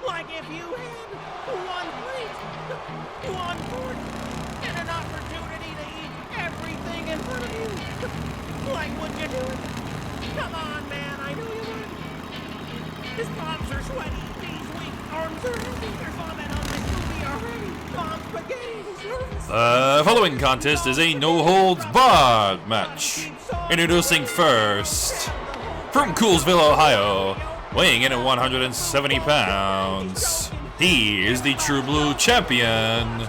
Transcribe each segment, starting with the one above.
Like if you had one plate, one fork, and an opportunity to eat everything in front of you. Like, would you do it? Come on, man, I know you would. His palms are sweaty, knees weak, arms are heavy, there's vomit on the movie already. Mom's spaghetti, he's nervous. The following contest is a no-holds-barred match. Introducing first, from Coolsville, Ohio, weighing in at 170 pounds, he is the True Blue champion,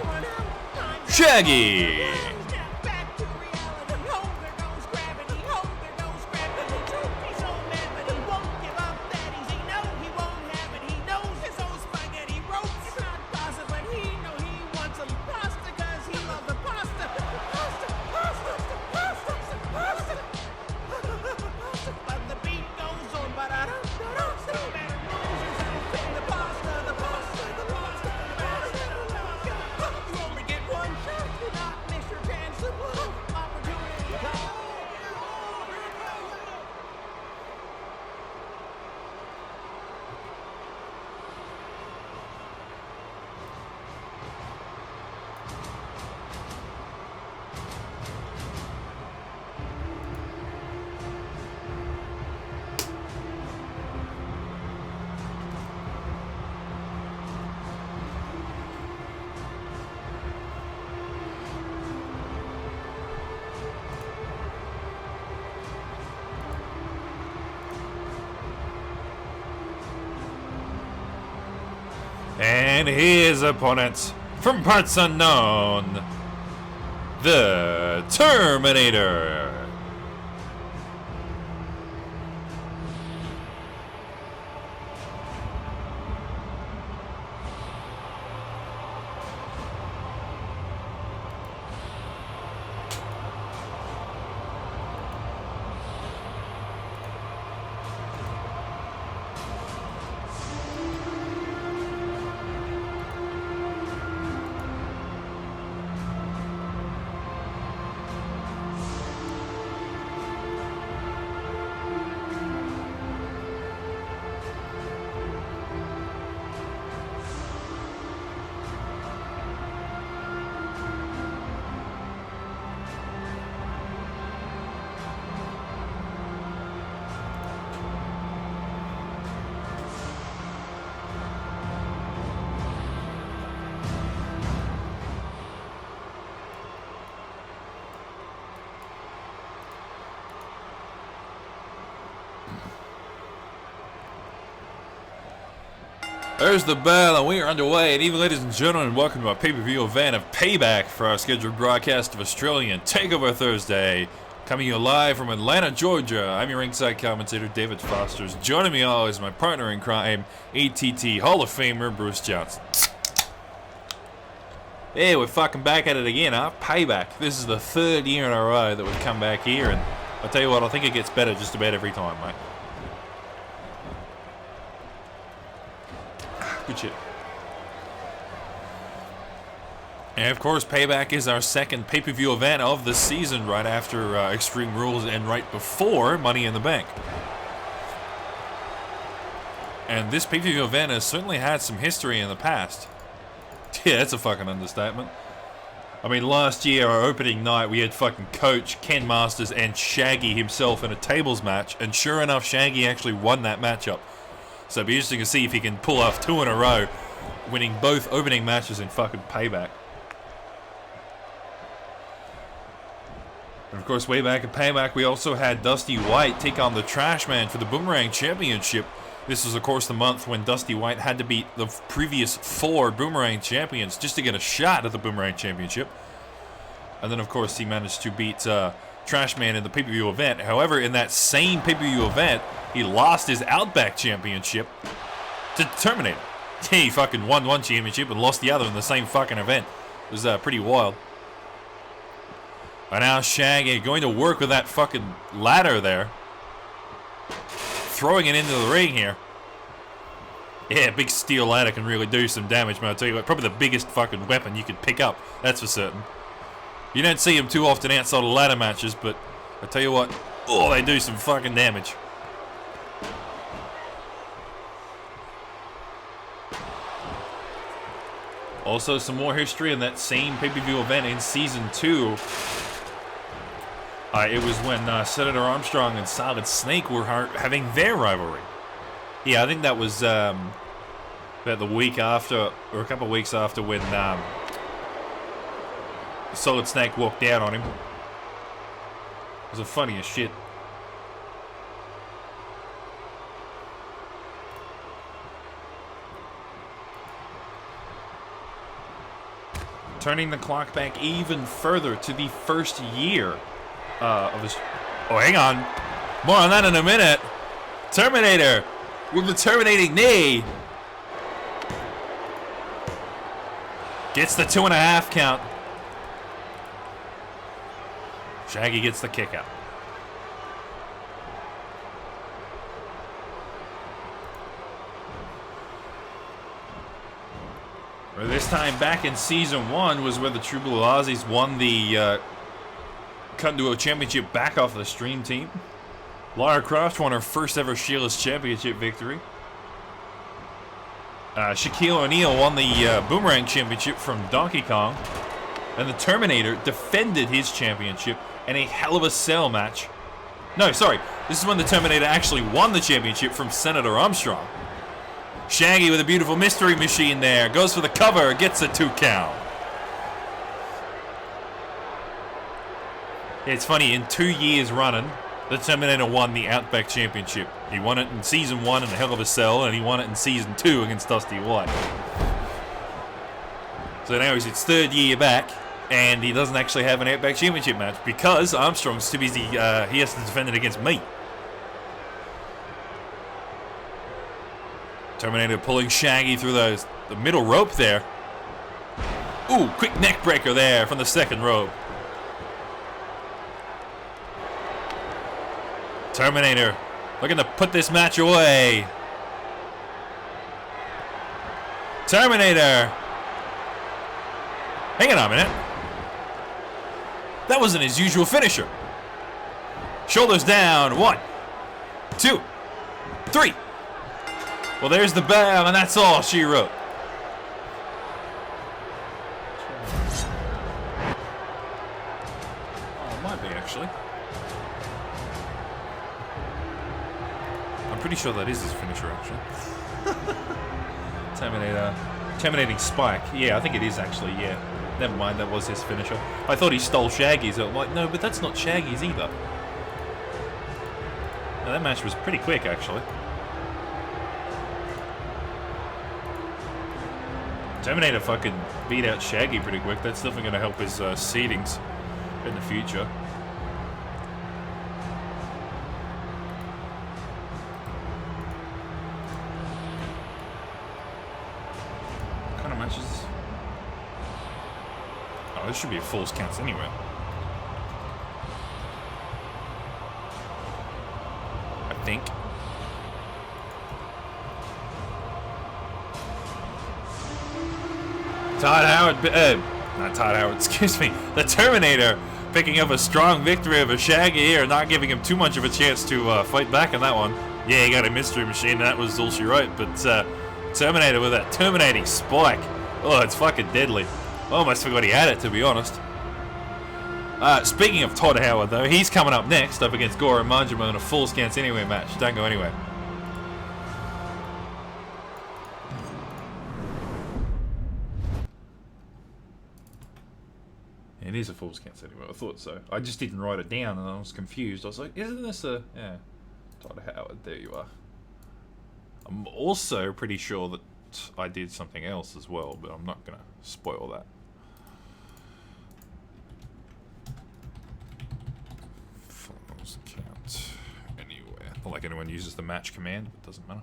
Shaggy. And his opponent, from parts unknown, the Terminator. There's the bell, and we are underway. And even, ladies and gentlemen, welcome to our pay-per-view event of Payback for our scheduled broadcast of Australian Takeover Thursday. Coming to you live from Atlanta, Georgia. I'm your ringside commentator, David Fosters. Joining me always, my partner in crime, ATT Hall of Famer, Bruce Johnson. Hey, we're fucking back at it again, huh? Payback. This is the third year in a row that we've come back here, and I'll tell you what, I think it gets better just about every time, mate. Good shit. And of course, Payback is our second pay-per-view event of the season, right after Extreme Rules and right before Money in the Bank. And this pay-per-view event has certainly had some history in the past. Yeah, that's a fucking understatement. I mean, last year, our opening night, we had fucking Coach, Ken Masters, and Shaggy himself in a tables match, and sure enough, Shaggy actually won that matchup. So it'll be interesting to see if he can pull off two in a row, winning both opening matches in fucking Payback. And of course, way back at Payback, we also had Dusty White take on the Trash Man for the Boomerang Championship. This was, of course, the month when Dusty White had to beat the previous 4 Boomerang champions just to get a shot at the Boomerang Championship. And then, of course, he managed to beat Trash Man in the pay-per-view event. However, in that same pay-per-view event, he lost his Outback Championship to Terminator. He fucking won one championship and lost the other in the same fucking event. It was pretty wild. And now Shaggy going to work with that fucking ladder there. Throwing it into the ring here. Yeah, big steel ladder can really do some damage, man. I'll tell you what, probably the biggest fucking weapon you could pick up. That's for certain. You don't see them too often outside of ladder matches, but I tell you what, oh, they do some fucking damage. Also, some more history in that same pay-per-view event in Season 2. It was when Senator Armstrong and Solid Snake were having their rivalry. Yeah, I think that was about the week after, or a couple of weeks after, when Solid Snake walked out on him. It was the funniest shit. Turning the clock back even further to the first year of his... Oh, hang on. More on that in a minute. Terminator with the terminating knee. Gets the 2.5 count. Shaggy gets the kick out. This time back in Season 1 was where the True Blue Aussies won the Cut Duo Championship back off the Stream Team. Lara Croft won her first ever Sheila's Championship victory. Shaquille O'Neal won the Boomerang Championship from Donkey Kong. And the Terminator defended his championship in a Hell of a Cell match. No, sorry. This is when the Terminator actually won the championship from Senator Armstrong. Shaggy with a beautiful mystery machine there. Goes for the cover, gets a 2 count. Yeah, it's funny, in 2 years running, the Terminator won the Outback Championship. He won it in Season 1 in the Hell of a Cell, and he won it in Season 2 against Dusty White. So now he's its 3rd year back, and he doesn't actually have an Outback Championship match because Armstrong's too busy, he has to defend it against me. Terminator pulling Shaggy through the middle rope there. Ooh, quick neck breaker there from the second rope. Terminator looking to put this match away. Terminator. Hang on a minute. That wasn't his usual finisher. Shoulders down. 1, 2, 3. Well, there's the bell, and that's all she wrote. Oh, it might be, actually. I'm pretty sure that is his finisher, actually. Terminator. Terminating Spike. Yeah, I think it is, actually, yeah. Never mind, that was his finisher. I thought he stole Shaggy's. I'm like, no, but that's not Shaggy's either. Now, that match was pretty quick, actually. Terminator fucking beat out Shaggy pretty quick. That's definitely going to help his seedings in the future. What kind of match is this? Oh, this should be a false counts anyway. I think. Not Todd Howard, excuse me. The Terminator picking up a strong victory over Shaggy here, not giving him too much of a chance to fight back on that one. Yeah, he got a mystery machine, that was all she wrote, but Terminator with that terminating spike. Oh, it's fucking deadly. I almost forgot he had it, to be honest. Speaking of Todd Howard, though, he's coming up next, up against Goro Manjima in a Falls Counts Anywhere match. Don't go anywhere. It is a Falls Counts Anywhere, I thought so. I just didn't write it down and I was confused. I was like, isn't this a... Yeah, Todd Howard, there you are. I'm also pretty sure that I did something else as well, but I'm not going to spoil that. Falls Count Anywhere. Not like anyone uses the match command, but it doesn't matter.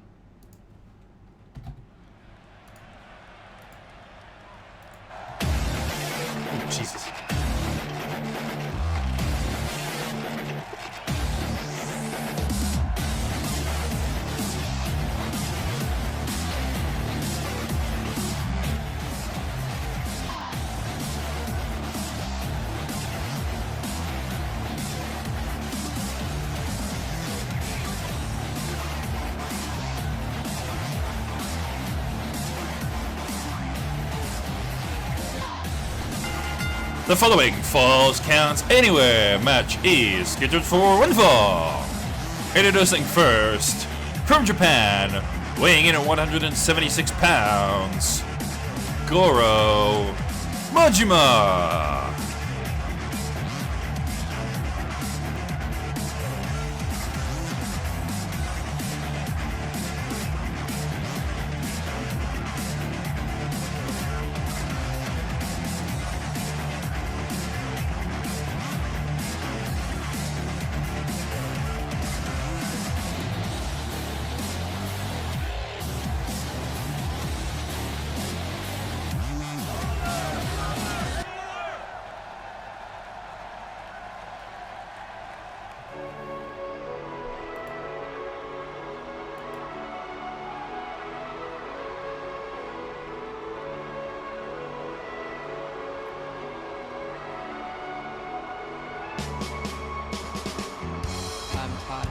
Oh, Jesus. The following Falls Counts Anywhere match is scheduled for one fall. Introducing first, from Japan, weighing in at 176 pounds, Goro Majima.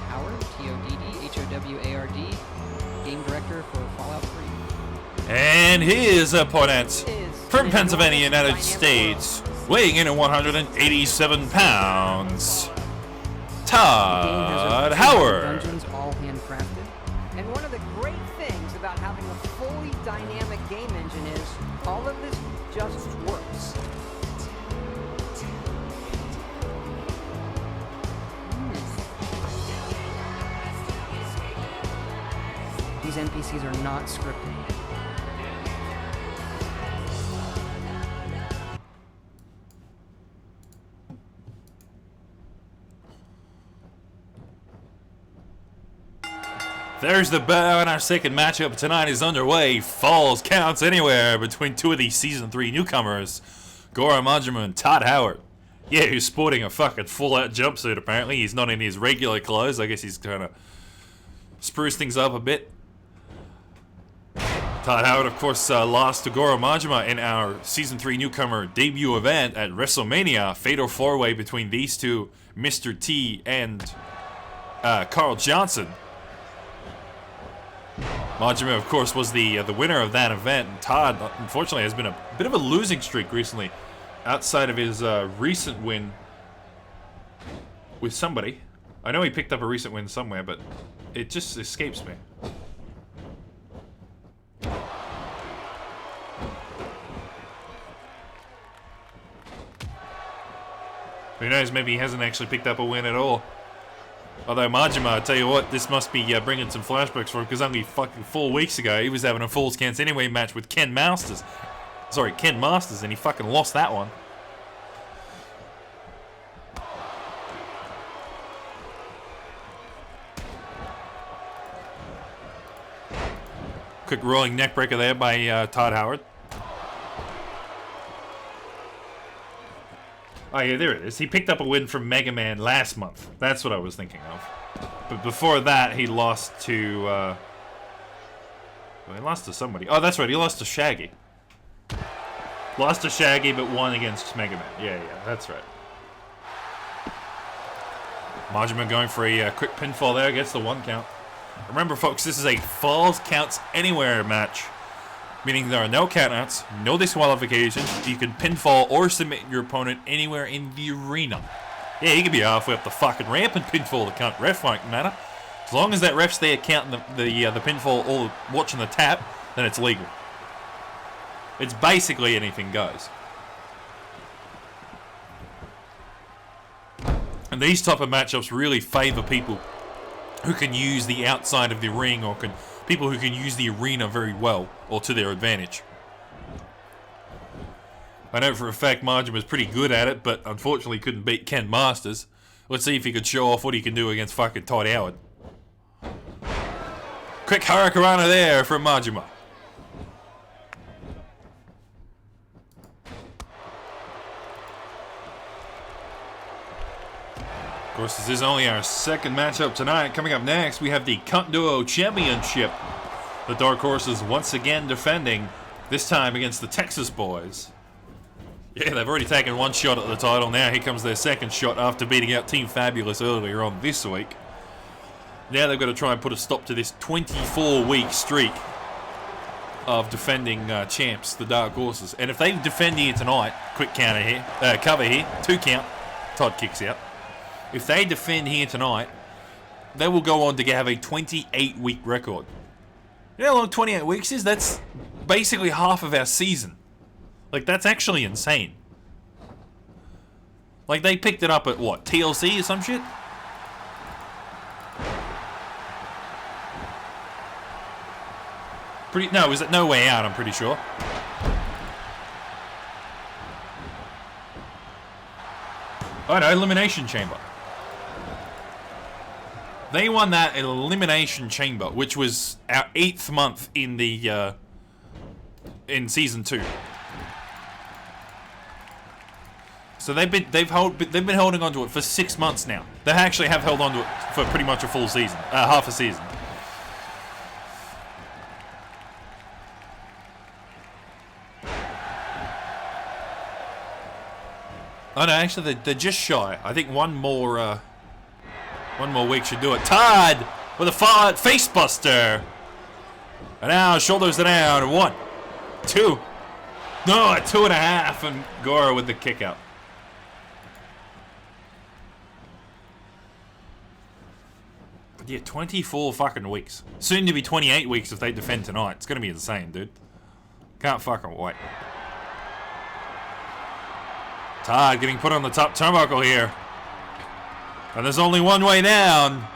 Howard, Game Director for Fallout 3. And his opponent, from Pennsylvania, United States, weighing in at 187 pounds, Todd Howard. Dungeons all handcrafted. And one of the great things about having a fully dynamic game engine is all of this just works. These NPCs are not scripted. There's the bell, and our second matchup tonight is underway. Falls Counts Anywhere between two of these Season 3 newcomers, Goro Majima and Todd Howard. Yeah, who's sporting a fucking full-out jumpsuit, apparently. He's not in his regular clothes. I guess he's trying to spruce things up a bit. Todd Howard, of course, lost to Goro Majima in our Season 3 newcomer debut event at WrestleMania. Fatal 4-way between these two, Mr. T and Carl Johnson. Majima, of course, was the winner of that event. And Todd, unfortunately, has been a bit of a losing streak recently, outside of his recent win with somebody. I know he picked up a recent win somewhere, but it just escapes me. Who knows, maybe he hasn't actually picked up a win at all. Although Majima, I tell you what, this must be bringing some flashbacks for him, because only fucking 4 weeks ago, he was having a Falls Counts Anyway match with Ken Masters. Sorry, Ken Masters, and he fucking lost that one. Quick rolling neckbreaker there by Todd Howard. Oh yeah, there it is. He picked up a win from Mega Man last month. That's what I was thinking of. But before that, he lost to... well, he lost to somebody. Oh, that's right. He lost to Shaggy. Lost to Shaggy, but won against Mega Man. Yeah, that's right. Majima going for a quick pinfall there. Gets the 1 count. Remember, folks, this is a Falls Counts Anywhere match. Meaning there are no countouts, no disqualifications. You can pinfall or submit your opponent anywhere in the arena. Yeah, you can be halfway up the fucking ramp and pinfall the count. Ref won't matter. As long as that ref's there counting the pinfall or watching the tap, then it's legal. It's basically anything goes. And these type of matchups really favour people who can use the outside of the ring, or people who can use the arena very well or to their advantage. I know for a fact Majima was pretty good at it, but unfortunately couldn't beat Ken Masters. Let's see if he could show off what he can do against fucking Todd Howard. Quick Hurricanrana there from Majima. Of course, this is only our second matchup tonight. Coming up next, we have the Cunt Duo Championship. The Dark Horses once again defending, this time against the Texas Boys. Yeah, they've already taken 1 shot at the title. Now here comes their second shot after beating out Team Fabulous earlier on this week. Now they've got to try and put a stop to this 24-week streak. of defending champs, the Dark Horses. And if they defend here tonight, quick cover here, 2 count, Todd kicks out. If they defend here tonight, they will go on to have a 28-week record. You know how long 28 weeks is? That's basically half of our season. Like, that's actually insane. Like, they picked it up at what, TLC or some shit? No, it was at No Way Out, I'm pretty sure. Oh no, Elimination Chamber. They won that Elimination Chamber, which was our 8th month in the in season 2. So they've been holding on to it for 6 months now. They actually have held on to it for pretty much a full season, half a season. Oh no, actually they're just shy. I think one more week should do it. Todd with a face buster. And now shoulders are down. 1, 2. No, 2.5, and Gora with the kick out. But yeah, 24 fucking weeks. Soon to be 28 weeks if they defend tonight. It's gonna be insane, dude. Can't fucking wait. Todd getting put on the top turnbuckle here. And there's only one way down.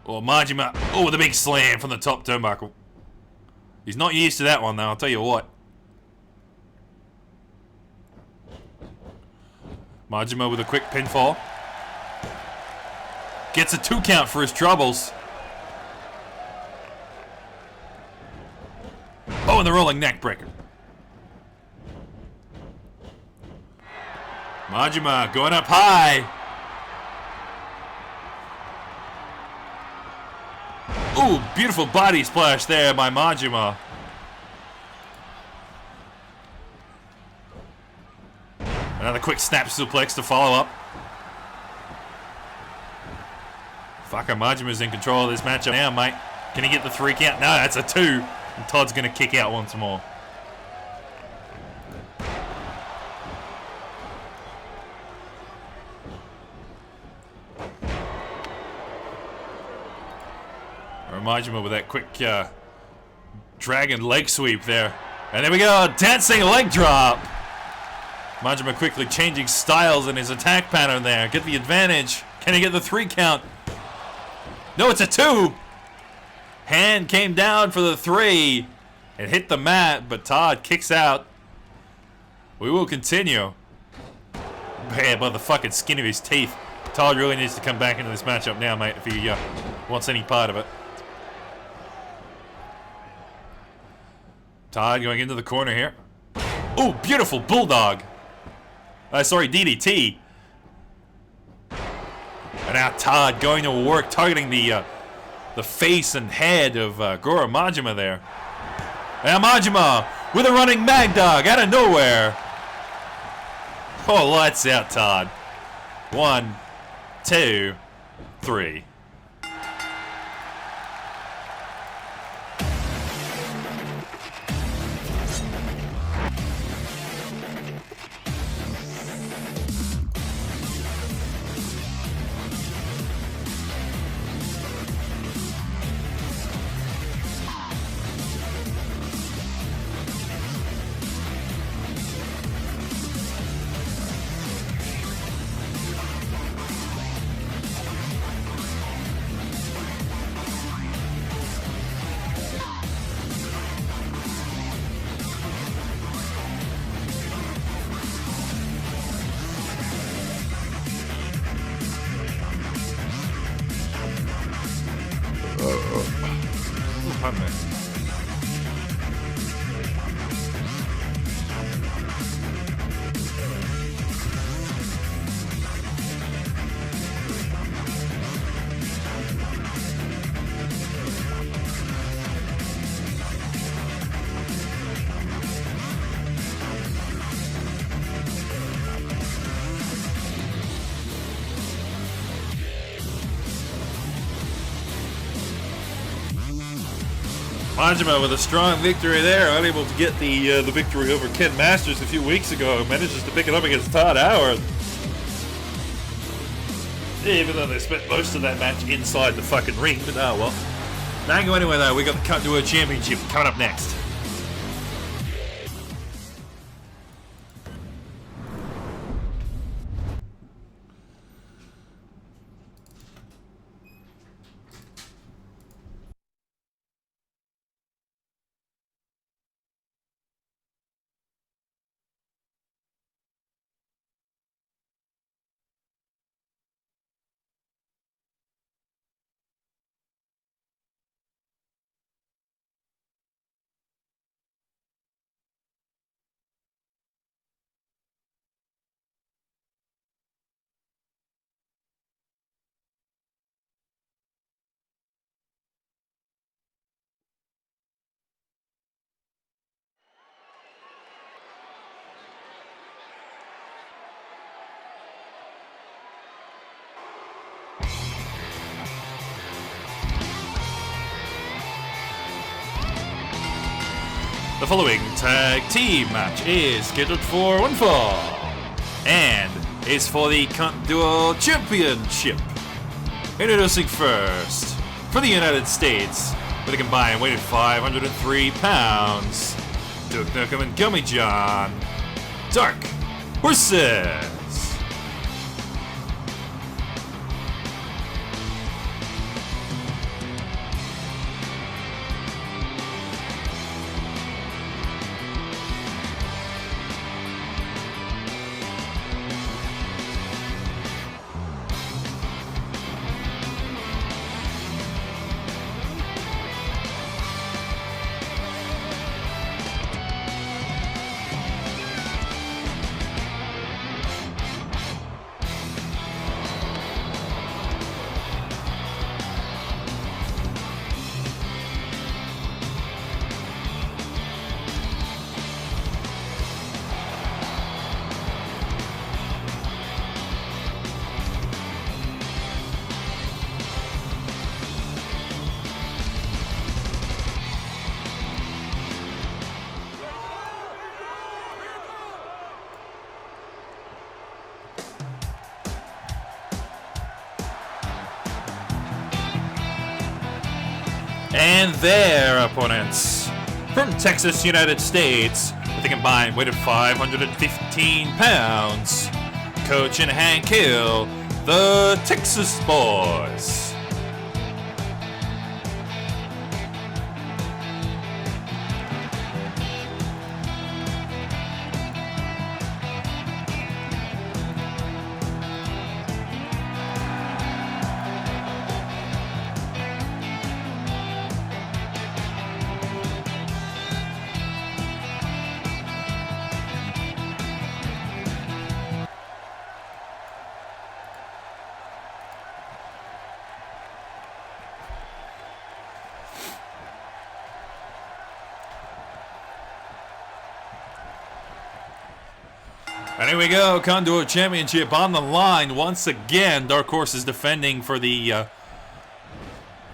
Oh, Majima. Oh, the big slam from the top turnbuckle. He's not used to that one, though, I'll tell you what. Majima with a quick pinfall. Gets a 2 count for his troubles. Oh, and the rolling neck breaker. Majima going up high. Ooh, beautiful body splash there by Majima. Another quick snap suplex to follow up. Fucker, Majima's in control of this matchup now, mate. Can he get the 3 count? No, that's a 2. And Todd's going to kick out once more. Majima with that quick dragon leg sweep there. And there we go, dancing leg drop. Majima quickly changing styles in his attack pattern there. Get the advantage. Can he get the 3 count? No, it's a 2. Hand came down for the 3. It hit the mat, but Todd kicks out. We will continue. Man, by the fucking skin of his teeth. Todd really needs to come back into this matchup now, mate, if he wants any part of it. Todd going into the corner here. Ooh, beautiful bulldog. Sorry, DDT. And now Todd going to work, targeting the face and head of Goro Majima there. Now Majima with a running Mad Dog out of nowhere. Oh, lights out, Todd. 1, 2, 3. Majima with a strong victory there, unable to get the victory over Ken Masters a few weeks ago. Manages to pick it up against Todd Howard. Even though they spent most of that match inside the fucking ring, but oh well. Not go anywhere though, we got the Cut to a Championship coming up next. The following tag team match is scheduled for one fall and is for the Cunt Duo Championship. Introducing first, for the United States, with a combined weight of 503 pounds, Duke Nukem and Gummy John, Dark Horses. And their opponents, from Texas, United States, with a combined weight of 515 pounds, Coach and Hank Hill, the Texas Boys. And here we go, Conduit Championship on the line once again. Dark Horse is defending for the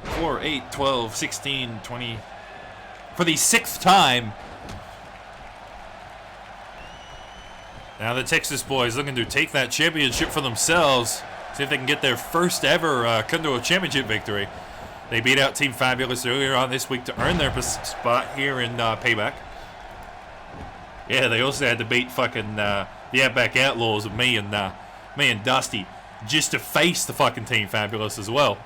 4, 8, 12, 16, 20, for the 6th time. Now the Texas Boys looking to take that championship for themselves. See if they can get their first ever Conduit Championship victory. They beat out Team Fabulous earlier on this week to earn their spot here in Payback. Yeah, they also had to beat fucking the Outback Outlaws of me and Dusty just to face the fucking Team Fabulous as well.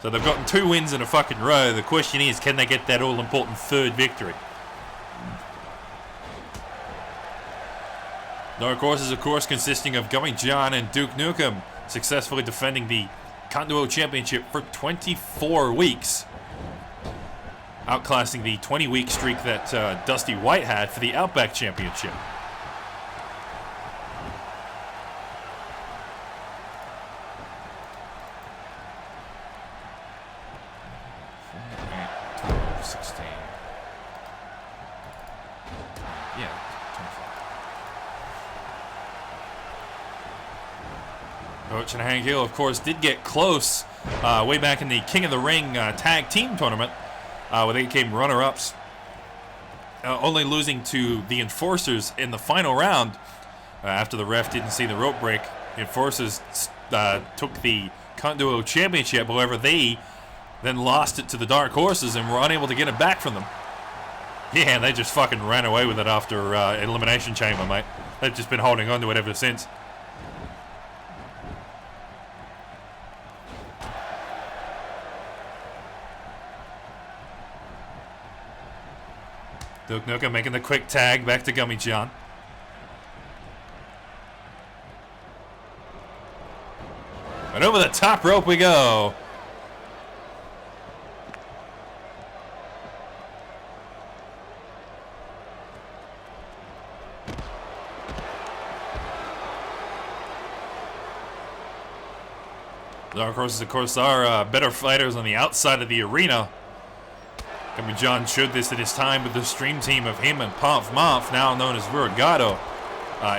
So they've gotten 2 wins in a fucking row. The question is, can they get that all-important 3rd victory? Dark Horses, of course, consisting of Gummy John and Duke Nukem, successfully defending the Conduo Championship for 24 weeks. Outclassing the 20-week streak that Dusty White had for the Outback Championship. Coach and Hank Hill, of course, did get close way back in the King of the Ring tag team tournament. where they came runner-ups, only losing to the Enforcers in the final round after the ref didn't see the rope break. The Enforcers took the Duo Championship. However, they then lost it to the Dark Horses and were unable to get it back from them. Yeah, and they just fucking ran away with it after Elimination Chamber, mate. They've just been holding on to it ever since. Duke Nukem making the quick tag back to Gummy John. And over the top rope we go. Dark Horses, of course, are better fighters on the outside of the arena. Gummy John showed this at his time with the stream team of him and Pomp Month, now known as Virgado,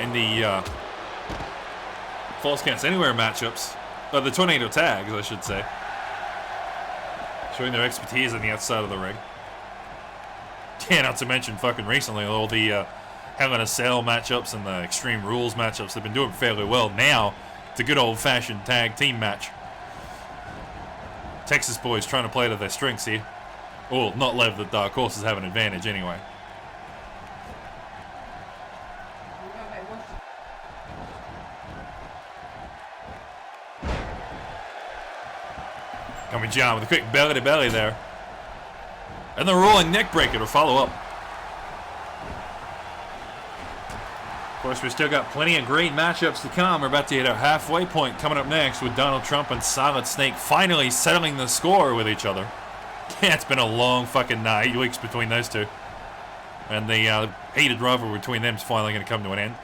in the False Counts Anywhere matchups. The Tornado Tags, I should say. Showing their expertise on the outside of the ring. Yeah, not to mention fucking recently, all the Hell in a Cell matchups and the Extreme Rules matchups have been doing fairly well. Now, it's a good old-fashioned tag team match. Texas boys trying to play to their strengths here. Well, not let the Dark Horses have an advantage anyway. Coming John with a quick belly to belly there. And the rolling neck breaker to follow up. Of course, we've still got plenty of great matchups to come. We're about to hit our halfway point coming up next with Donald Trump and Silent Snake finally settling the score with each other. Yeah, it's been a long fucking 8 weeks between those two. And the heated rivalry between them is finally going to come to an end.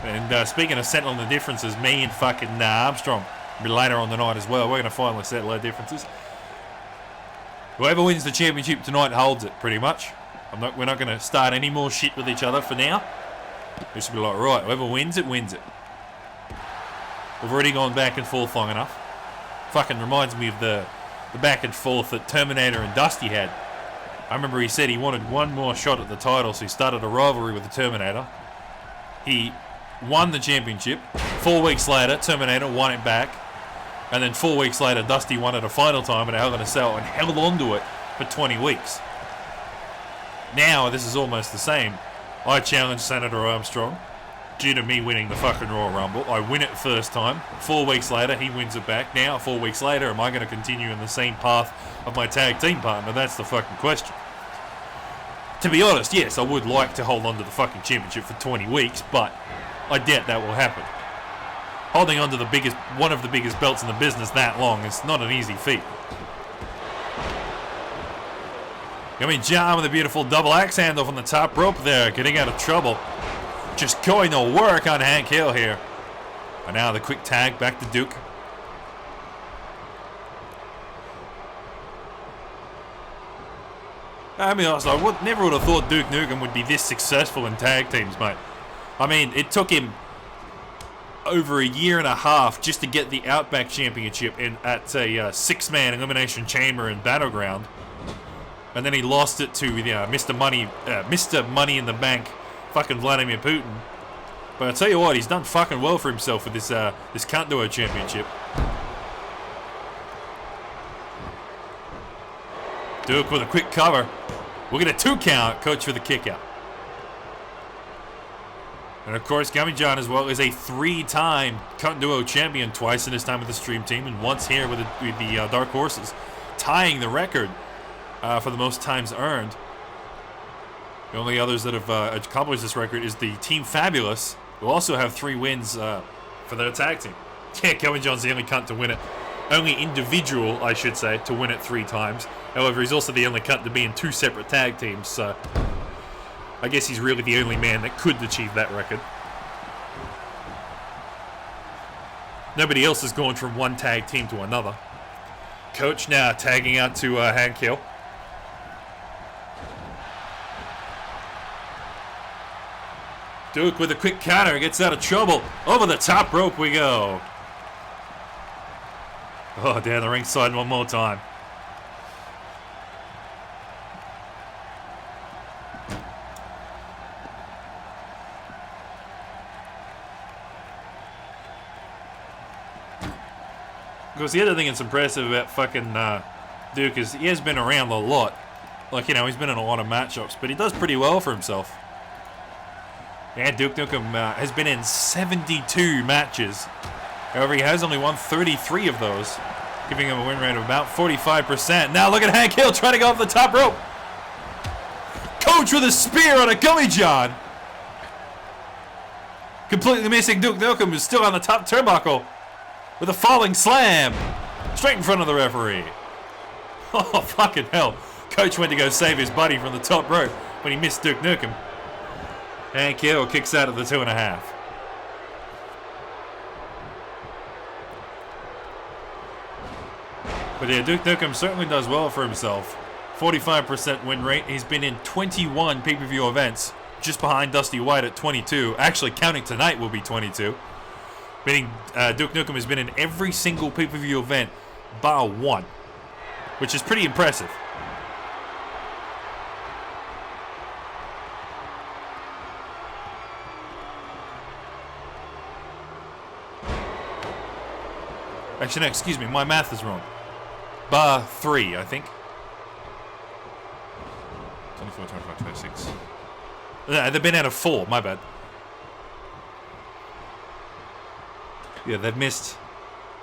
And speaking of settling the differences, me and fucking Armstrong will be later on the night as well. We're going to finally settle our differences. Whoever wins the championship tonight holds it, pretty much. We're not going to start any more shit with each other for now. This will be like, right, whoever wins it, wins it. We've already gone back and forth long enough. Fucking reminds me of the back and forth that Terminator and Dusty had. I remember he said he wanted one more shot at the title, so he started a rivalry with the Terminator. He won the championship. 4 weeks later, Terminator won it back. And then 4 weeks later, Dusty won it a final time at Hell in a Cell and held on to it for 20 weeks. Now, this is almost the same. I challenge Senator Armstrong due to me winning the fucking Royal Rumble. I win it first time. 4 weeks later, he wins it back. Now, 4 weeks later, am I going to continue in the same path of my tag team partner? That's the fucking question. To be honest, yes, I would like to hold on to the fucking championship for 20 weeks, but I doubt that will happen. Holding on to one of the biggest belts in the business that long is not an easy feat. I mean, John with a beautiful double axe handoff on the top rope there, getting out of trouble. Just going to work on Hank Hill here. And now the quick tag back to Duke. I mean, I never would have thought Duke Nukem would be this successful in tag teams, mate. I mean, it took him over a year and a half just to get the Outback Championship at a six-man Elimination Chamber in Battleground. And then he lost it to Mr. Money in the Bank, fucking Vladimir Putin. But I tell you what, he's done fucking well for himself with this Cunt Duo Championship. Duke with a quick cover. We'll get a 2 count. Coach for the kick out. And of course, Gummy John as well is a 3-time Cunt Duo champion, twice in his time with the Stream Team and once here with the Dark Horses, tying the record for the most times earned. The only others that have accomplished this record is the Team Fabulous, who also have 3 wins for their tag team. Yeah, Gummy John's the only cunt to win it. Only individual, I should say, to win it 3 times. However, he's also the only cunt to be in 2 separate tag teams, so I guess he's really the only man that could achieve that record. Nobody else has gone from one tag team to another. Coach now tagging out to Hank Hill. Duke with a quick counter, gets out of trouble. Over the top rope we go. Oh, down the ringside one more time. Because the other thing that's impressive about fucking Duke is he has been around a lot. Like, you know, he's been in a lot of matchups, but he does pretty well for himself. Yeah, Duke Nukem has been in 72 matches. However, he has only won 33 of those, giving him a win rate of about 45%. Now look at Hank Hill trying to go off the top rope. Coach with a spear on a Gummy John. Completely missing Duke Nukem, who's still on the top turnbuckle with a falling slam straight in front of the referee. Oh, fucking hell. Coach went to go save his buddy from the top rope, but he missed Duke Nukem. Hank Hill kicks out at the 2.5. But yeah, Duke Nukem certainly does well for himself. 45% win rate. He's been in 21 pay-per-view events, just behind Dusty White at 22. Actually, counting tonight will be 22. Meaning Duke Nukem has been in every single pay-per-view event bar one, which is pretty impressive. Actually, no, excuse me, my math is wrong. Bar 3, I think. 24, 25, 26. They've been out of 4, my bad. Yeah, they've missed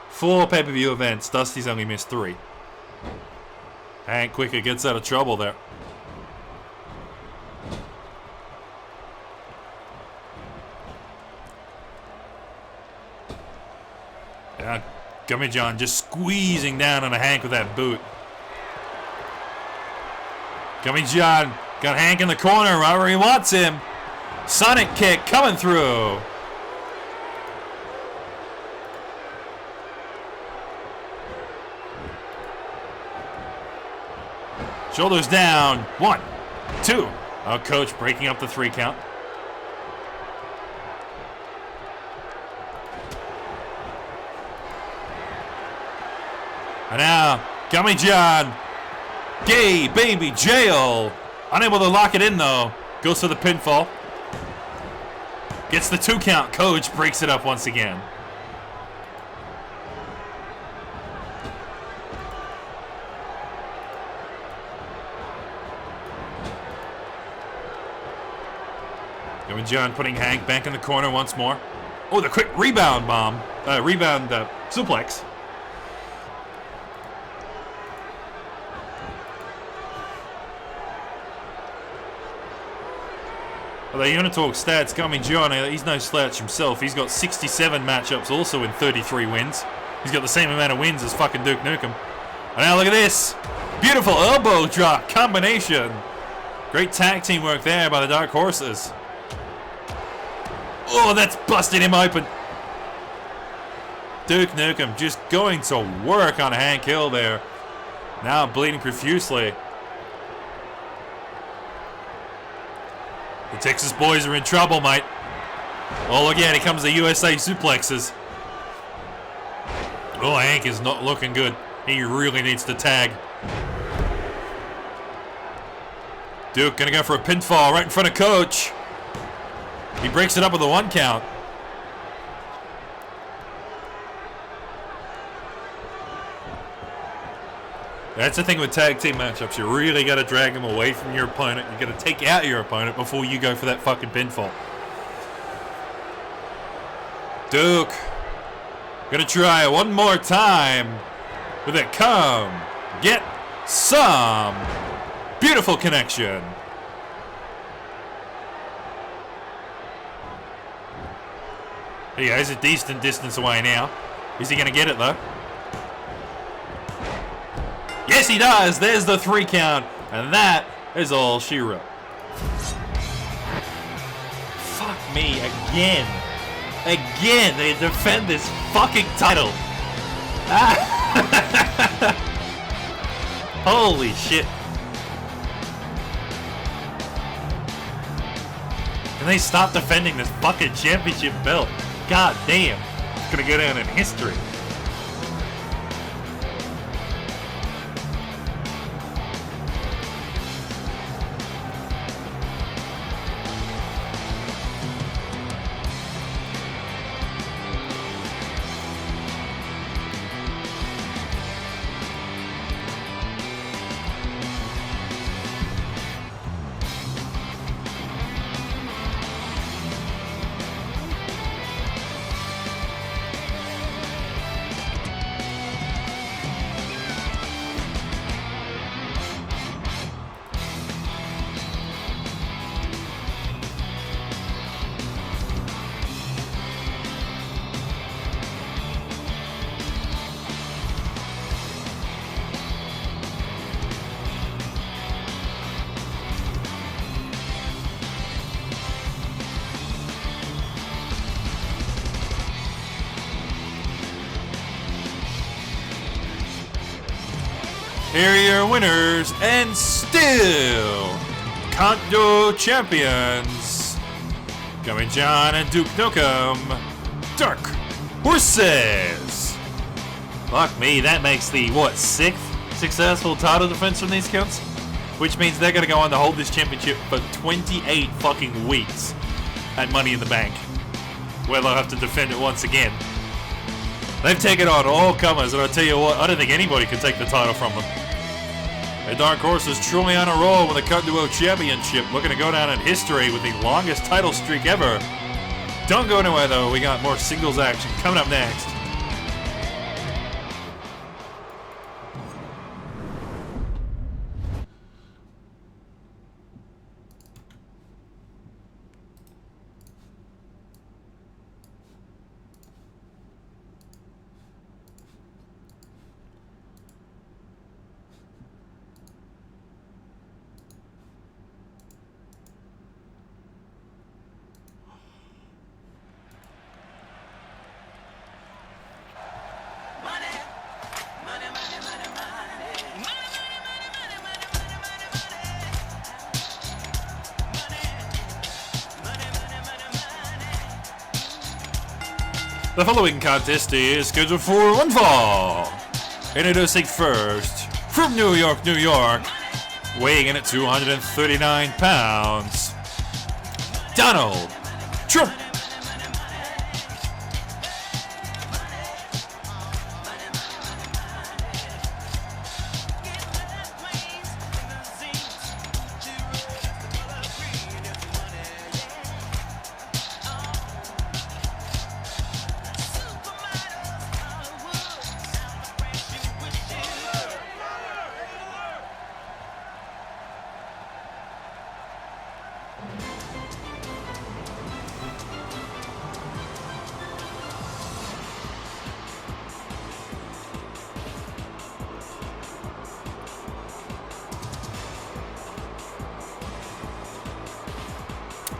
4 pay-per-view events. Dusty's only missed 3. Hank Quicker gets out of trouble there. Yeah, Gummy John just squeezing down on a Hank with that boot. Gummy John got Hank in the corner right where he wants him. Sonic kick coming through. Shoulders down. 1, 2. Oh, Coach breaking up the 3 count. And now, Gummy John. Gay baby jail. Unable to lock it in though. Goes for the pinfall. Gets the 2 count. Coach breaks it up once again. Gummy John putting Hank back in the corner once more. Oh, the quick rebound bomb. Suplex. Well, you want to talk stats, Gummy John, he's no slouch himself. He's got 67 matchups, also in 33 wins. He's got the same amount of wins as fucking Duke Nukem. And now look at this. Beautiful elbow drop combination. Great tag team work there by the Dark Horses. Oh, that's busted him open. Duke Nukem just going to work on Hank Hill there. Now bleeding profusely. The Texas boys are in trouble, mate. Oh, look, yeah, here comes the USA suplexes. Oh, Hank is not looking good. He really needs to tag. Duke gonna go for a pinfall right in front of Coach. He breaks it up with a 1 count. That's the thing with tag team matchups. You really got to drag them away from your opponent. You got to take out your opponent before you go for that fucking pinfall. Duke gonna try one more time with it. Come get some. Beautiful connection. He is a decent distance away now. Is he gonna get it though? Yes, he does. There's the 3 count. And that is all she wrote. Fuck me again. Again, they defend this fucking title. Holy shit. Can they stop defending this fucking championship belt? God damn. It's gonna go down in history. Here are your winners, and still Kanto champions, Coming John and Duke Nukem, Dark Horses. Fuck me, that makes the, what, 6th successful title defense from these counts? Which means they're gonna go on to hold this championship for 28 fucking weeks at Money in the Bank, where they'll have to defend it once again. They've taken on all comers, and I'll tell you what, I don't think anybody can take the title from them. The Dark Horse is truly on a roll with the Kanto Championship, looking to go down in history with the longest title streak ever. Don't go anywhere though, we got more singles action coming up next. The following contest is scheduled for one fall. Introducing first, from New York, New York, weighing in at 239 pounds, Donald Trump.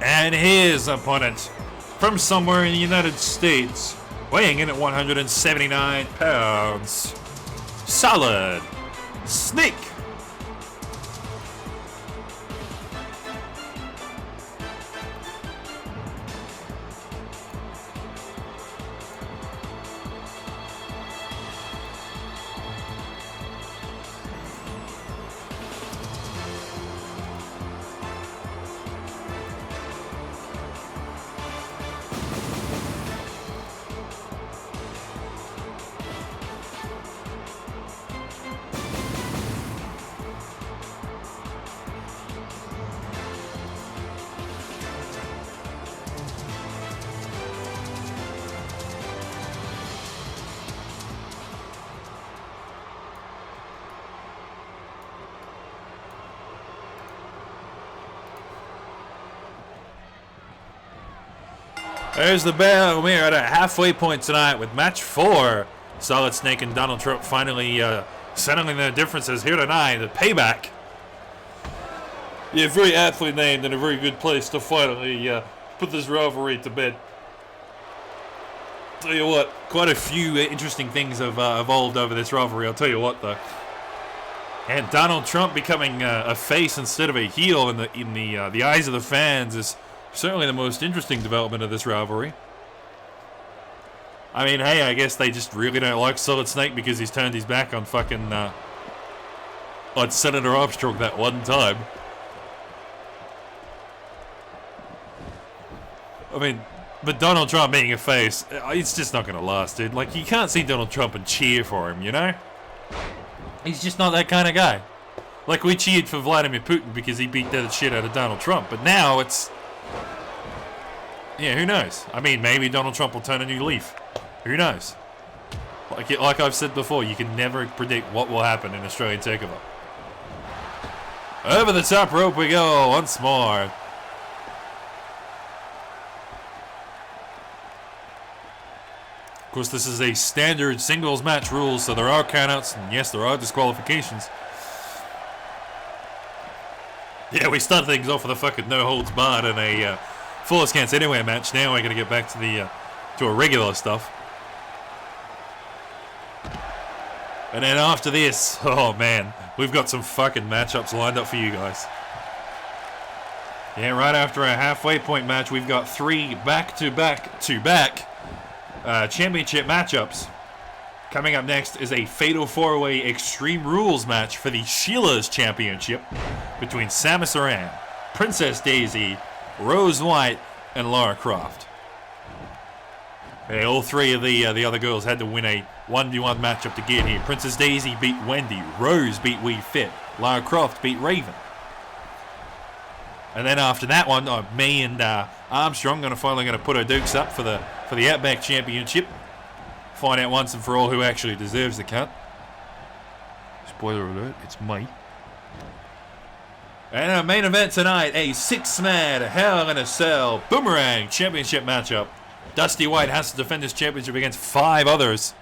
And his opponent, from somewhere in the United States, weighing in at 179 pounds, Solid Snake. There's the bell. We're at a halfway point tonight with match 4. Solid Snake and Donald Trump finally settling their differences here tonight at Payback. Yeah, very aptly named and a very good place to finally put this rivalry to bed. Tell you what, quite a few interesting things have evolved over this rivalry. I'll tell you what, though. And Donald Trump becoming a face instead of a heel in the eyes of the fans is certainly the most interesting development of this rivalry. I mean, hey, I guess they just really don't like Solid Snake because he's turned his back on fucking on Senator Armstrong that one time. I mean, but Donald Trump being a face, it's just not going to last, dude. Like, you can't see Donald Trump and cheer for him, you know? He's just not that kind of guy. Like, we cheered for Vladimir Putin because he beat the shit out of Donald Trump, but now it's... yeah, who knows? I mean, maybe Donald Trump will turn a new leaf. Who knows? Like I've said before, you can never predict what will happen in Australian Takeover. Over the top rope we go once more. Of course, this is a standard singles match rule, so there are countouts, and yes, there are disqualifications. Yeah, we start things off with a fucking no holds barred and a Full Counts Anywhere match. Now we're gonna get back to the to a regular stuff. And then after this, oh man, We've got some fucking matchups lined up for you guys. Yeah, right after our halfway point match, we've got 3 back-to-back championship matchups. Coming up next is a Fatal 4-Way Extreme Rules match for the Sheila's Championship between Samus Aran, Princess Daisy, Rose White, and Lara Croft. Hey, all 3 of the other girls had to win a 1v1 matchup to get here. Princess Daisy beat Wendy, Rose beat Wii Fit, Lara Croft beat Raven. And then after that one, me and Armstrong finally going to put our dukes up for the Outback Championship. Find out once and for all who actually deserves the cut. Spoiler alert, it's me. And our main event tonight, a 6-man Hell in a Cell Boomerang Championship matchup. Dusty White has to defend his championship against 5 others.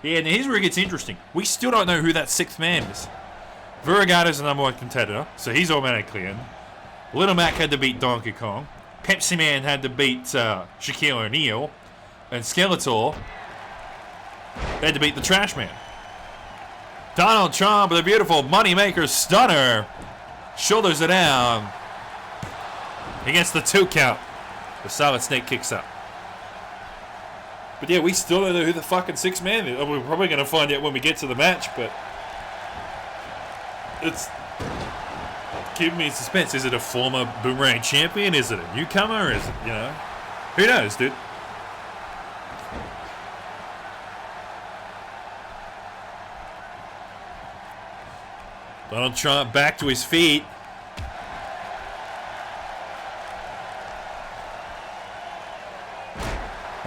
Yeah, and here's where it gets interesting. We still don't know who that 6th man is. Viragata's the #1 competitor, so he's automatically in. Little Mac had to beat Donkey Kong. Pepsi Man had to beat Shaquille O'Neal. And Skeletor had to beat the Trash Man. Donald Trump with a beautiful Moneymaker Stunner. Shoulders it down. He gets the 2 count. The Solid Snake kicks up. But yeah, we still don't know who the fucking 6th man is. We're probably going to find out when we get to the match, but it's keeping me in suspense. Is it a former Boomerang champion? Is it a newcomer? Is it, you know? Who knows, dude? Donald Trump back to his feet.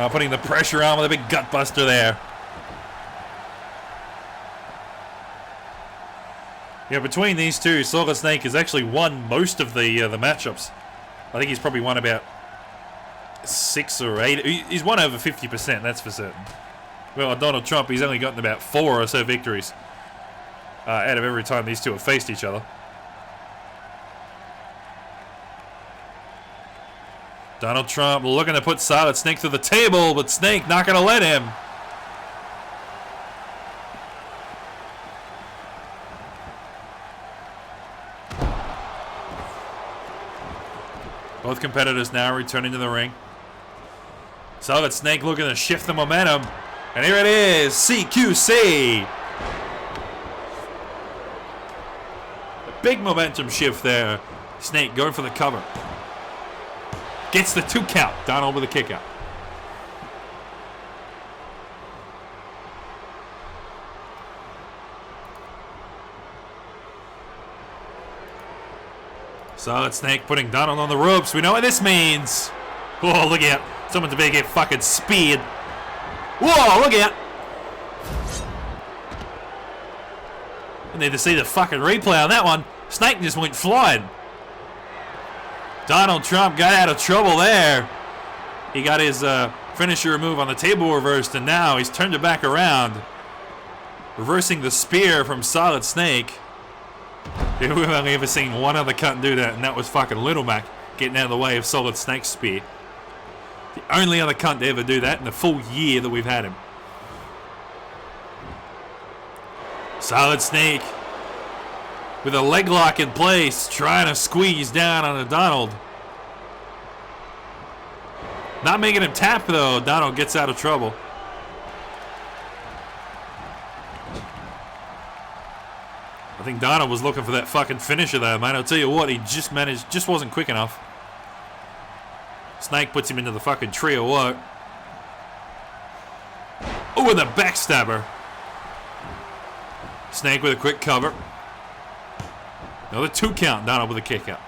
Putting the pressure on with a big gut buster there. Yeah, between these two, Solid Snake has actually won most of the matchups. I think he's probably won about 6 or 8. He's won over 50%, that's for certain. Well, Donald Trump, he's only gotten about 4 or so victories out of every time these two have faced each other. Donald Trump looking to put Solid Snake through the table, but Snake not going to let him. Both competitors now returning to the ring. Solid Snake looking to shift the momentum. And here it is, CQC. A big momentum shift there. Snake going for the cover. Gets the 2 count. Donald with a kick out. Solid Snake putting Donald on the ropes. We know what this means. Whoa, look at someone's about to get fucking speed. Whoa, look at. I need to see the fucking replay on that one. Snake just went flying. Donald Trump got out of trouble there. He got his finisher move on the table reversed, and now he's turned it back around. Reversing the spear from Solid Snake. We've only ever seen one other cunt do that, and that was fucking Little Mac getting out of the way of Solid Snake's spear. The only other cunt to ever do that in the full year that we've had him. Solid Snake with a leg lock in place, trying to squeeze down on a Donald. Not making him tap, though. Donald gets out of trouble. I think Donald was looking for that fucking finisher, though, man. I'll tell you what, he just wasn't quick enough. Snake puts him into the fucking tree or what. Oh, with a backstabber. Snake with a quick cover. Another 2 count. Donald with a kick out.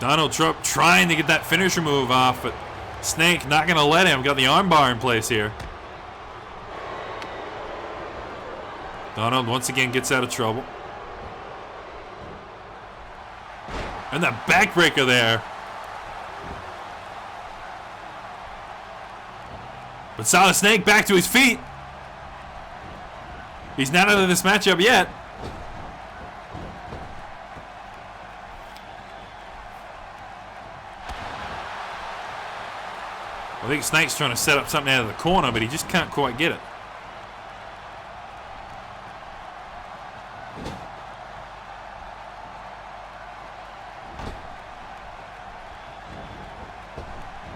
Donald Trump trying to get that finisher move off, but Snake not going to let him. Got the armbar in place here. Donald once again gets out of trouble. And that backbreaker there. But Solid Snake back to his feet. He's not out of this matchup yet. I think Snake's trying to set up something out of the corner, but he just can't quite get it.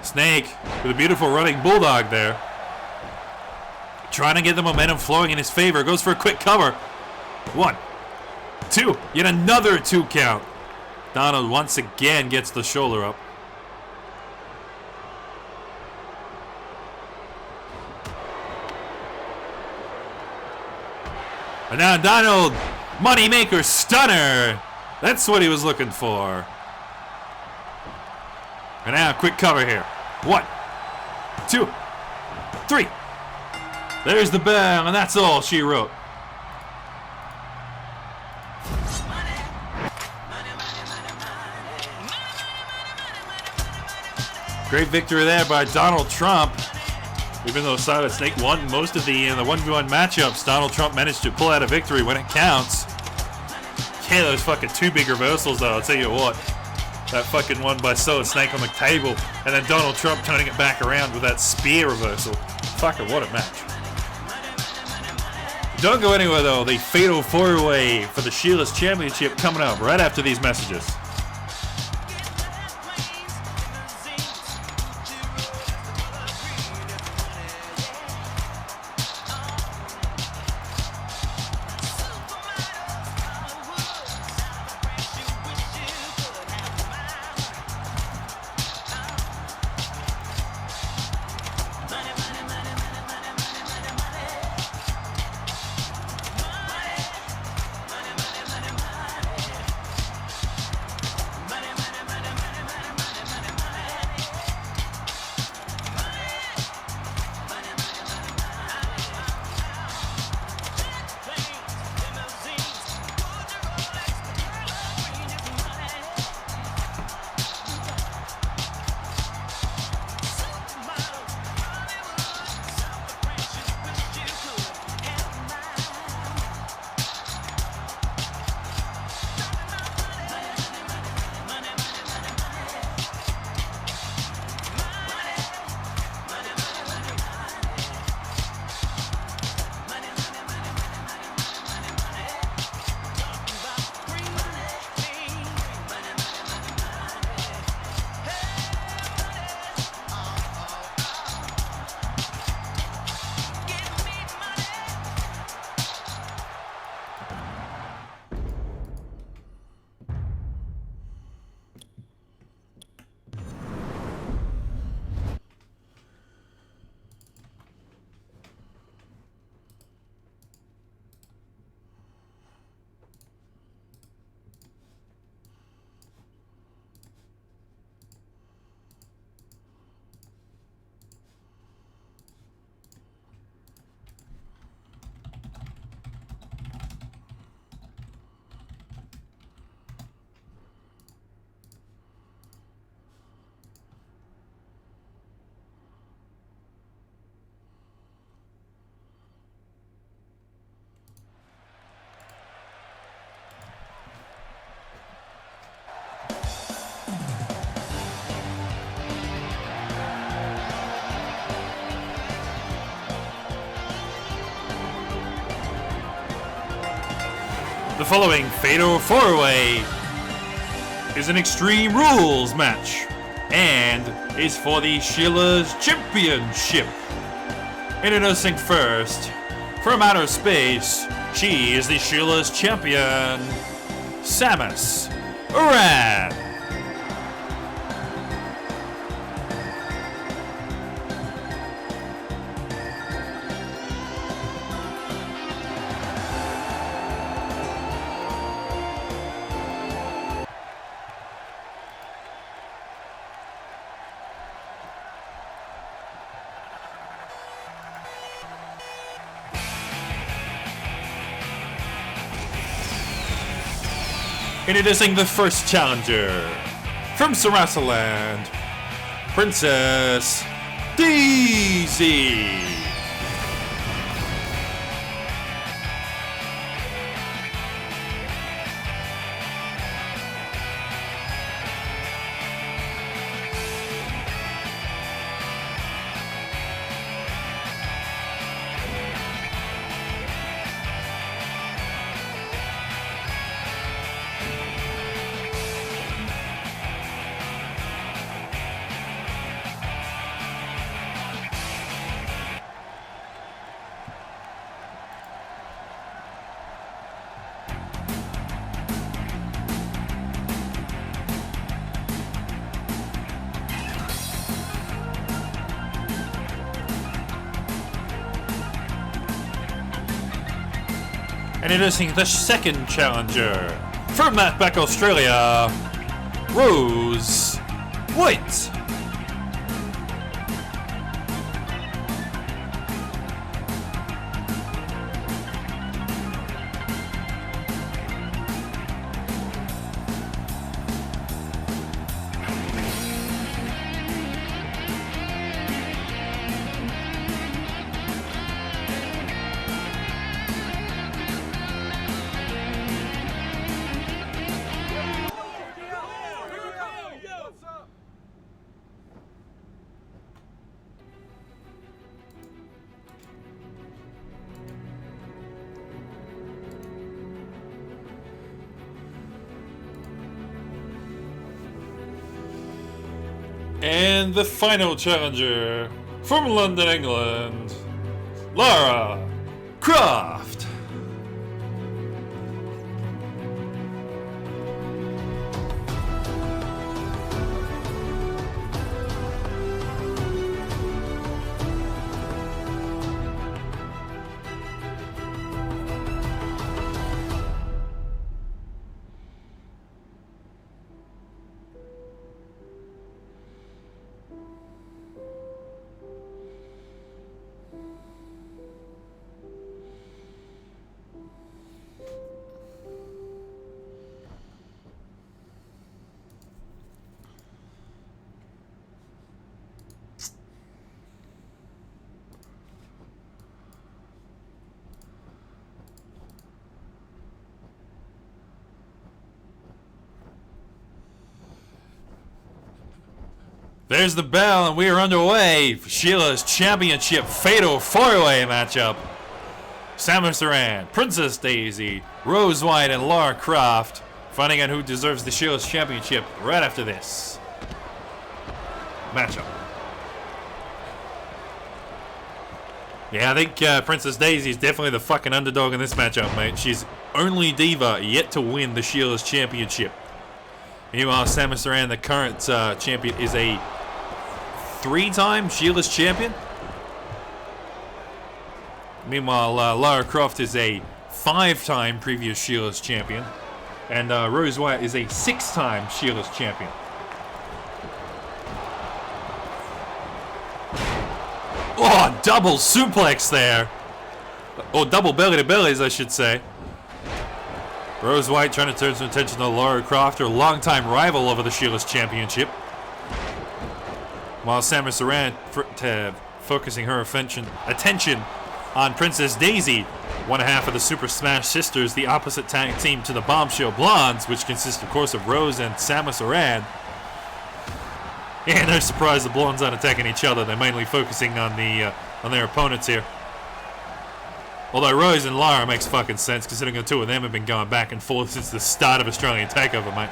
Snake with a beautiful running bulldog there. Trying to get the momentum flowing in his favor. Goes for a quick cover. 1, 2. Yet another 2 count. Donald once again gets the shoulder up. And now Donald, moneymaker stunner. That's what he was looking for. And now quick cover here. 1, 2, 3. There's the bell, and that's all she wrote. Great victory there by Donald Trump. Even though Silent Snake won most of the 1v1 matchups, Donald Trump managed to pull out a victory when it counts. Yeah, those fucking 2 big reversals though, I'll tell you what. That fucking one by Silent Snake on the table, and then Donald Trump turning it back around with that spear reversal. Fucking what a match. Don't go anywhere though, the Fatal 4-Way for the Sheila's Championship coming up right after these messages. The following Fatal 4-Way is an Extreme Rules match and is for the Sheila's Championship. Introducing first, from outer space, she is the Sheila's champion, Samus Aran. Introducing the first challenger, from Sarasaland, Princess Daisy. And introducing the second challenger from Payback, Australia, Rose White. And the final challenger from London, England, Lara Croft. There's the bell, and we are underway for Sheila's Championship Fatal 4-Way matchup. Samus Aran, Princess Daisy, Rose White, and Lara Croft finding out who deserves the Sheila's Championship right after this matchup. Yeah, I think Princess Daisy is definitely the fucking underdog in this matchup, mate. She's only diva yet to win the Sheila's Championship. Meanwhile, Samus Aran, the current champion, is a 3-time Sheila's champion. Meanwhile, Lara Croft is a 5-time previous Sheila's champion. And Rose White is a 6-time Sheila's champion. Oh, double suplex there. Or double belly to bellies, I should say. Rose White trying to turn some attention to Lara Croft, her longtime rival over the Sheila's Championship. While Samus Aran focusing her attention on Princess Daisy, one half of the Super Smash Sisters, the opposite tag team to the Bombshell Blondes, which consists, of course, of Rose and Samus Aran. Yeah, no surprise the Blondes aren't attacking each other. They're mainly focusing on their opponents here. Although Rose and Lara makes fucking sense, considering the two of them have been going back and forth since the start of Australian Takeover, mate.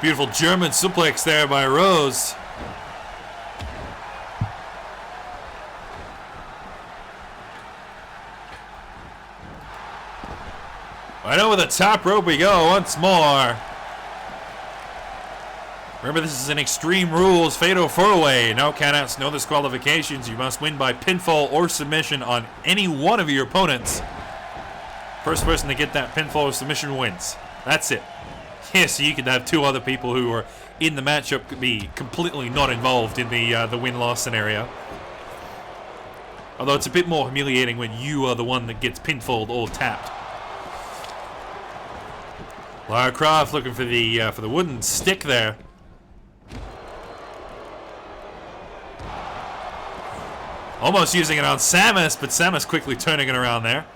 Beautiful German suplex there by Rose. Right over the top rope we go once more. Remember, this is an Extreme Rules Fatal 4-Way. No countouts, no disqualifications. You must win by pinfall or submission on any one of your opponents. First person to get that pinfall or submission wins. That's it. Yeah, so you could have two other people who are in the matchup could be completely not involved in the win-loss scenario. Although it's a bit more humiliating when you are the one that gets pinfalled or tapped. Lara Croft looking for the wooden stick there. Almost using it on Samus, but Samus quickly turning it around there.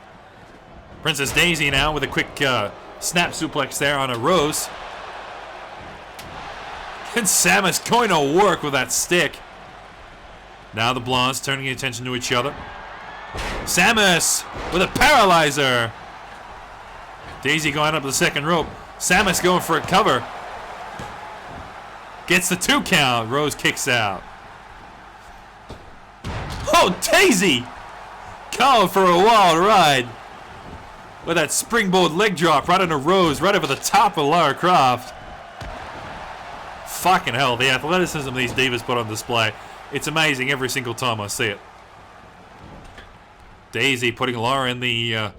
Princess Daisy now with a quick snap suplex there on a Rose. And Samus going to work with that stick. Now the Blondes turning attention to each other. Samus with a paralyzer. Daisy going up the second rope. Samus going for a cover. Gets the 2 count. Rose kicks out. Oh, Daisy! Going for a wild ride. With that springboard leg drop right on a Rose, right over the top of Lara Croft. Fucking hell, the athleticism these divas put on display. It's amazing every single time I see it. Daisy putting Laura in the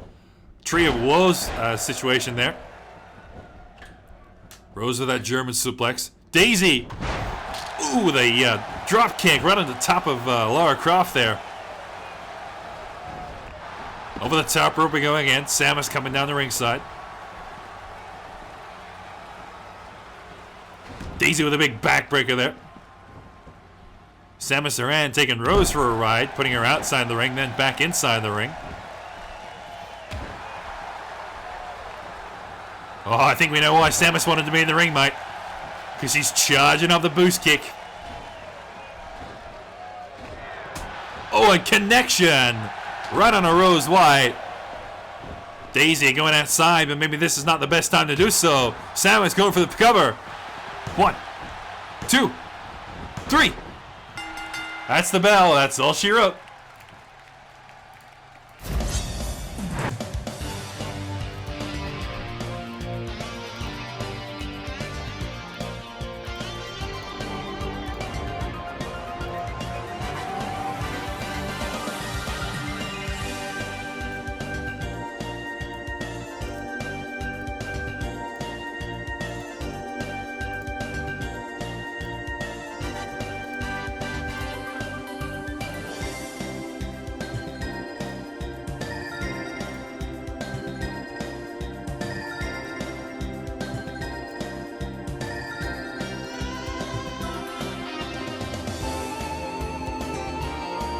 Tree of Woes situation there. Rose with that German suplex. Daisy! Ooh, the drop kick right on the top of Lara Croft there. Over the top rope we go again. Samus coming down the ringside. Daisy with a big backbreaker there. Samus Aran taking Rose for a ride, putting her outside the ring, then back inside the ring. Oh, I think we know why Samus wanted to be in the ring, mate. Because she's charging up the boost kick. Oh, and connection! Right on a Rose White. Daisy going outside, but maybe this is not the best time to do so. Samus going for the cover. 1, 2, 3. That's the bell. That's all she wrote.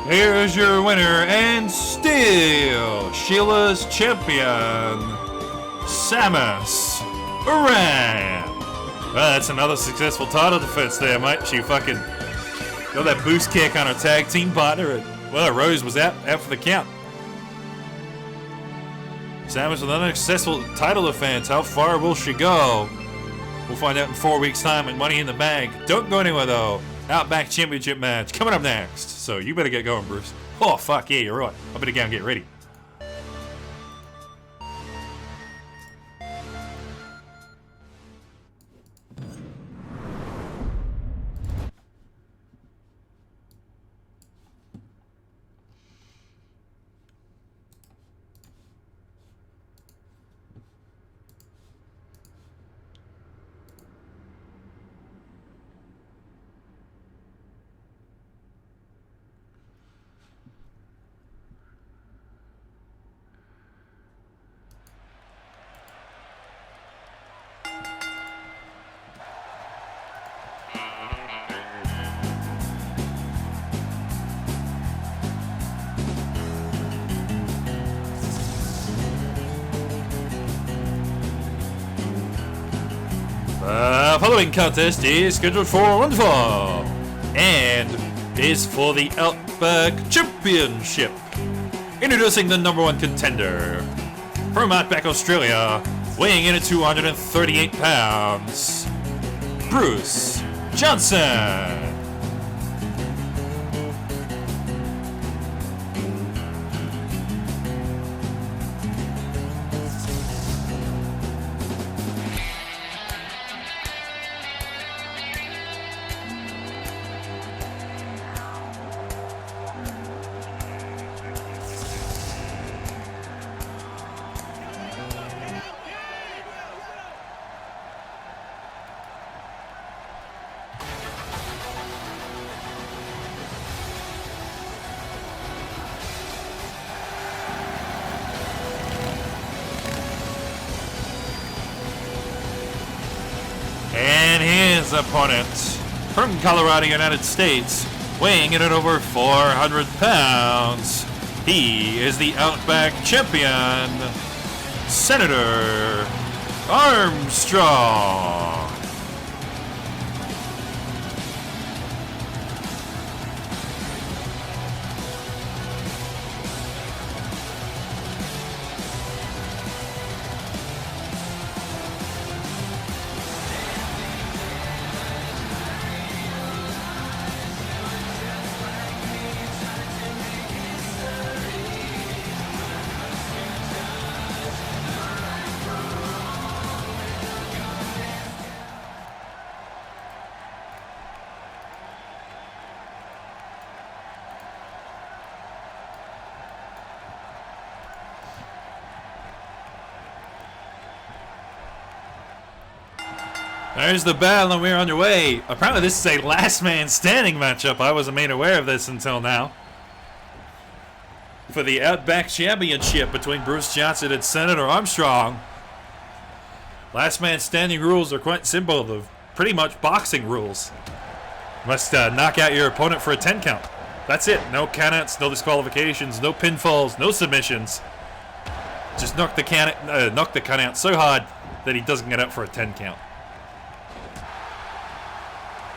Here's your winner and still Sheila's champion, Samus Aran. Well, that's another successful title defense there, mate. She fucking got that boost kick on her tag team partner. And, well, Rose was out for the count. Samus with another successful title defense. How far will she go? We'll find out in 4 weeks' time at Money in the Bank. Don't go anywhere, though. Outback Championship match coming up next. So you better get going, Bruce. Oh, fuck yeah, you're right. I better go and get ready. The following contest is scheduled for one fall and is for the Outback Championship. Introducing the #1 contender from Outback, Australia, weighing in at 238 pounds, Bruce Johnson. And his opponent from Colorado, United States, weighing in at over 400 pounds, he is the Outback Champion, Senator Armstrong. There's the bell and we're underway. Apparently this is a last man standing matchup. I wasn't made aware of this until now. For the Outback Championship between Bruce Johnson and Senator Armstrong. Last man standing rules are quite simple. They're pretty much boxing rules. You must knock out your opponent for a 10 count. That's it. No countouts, no disqualifications, no pinfalls, no submissions. Just knock the count out so hard that he doesn't get up for a 10 count.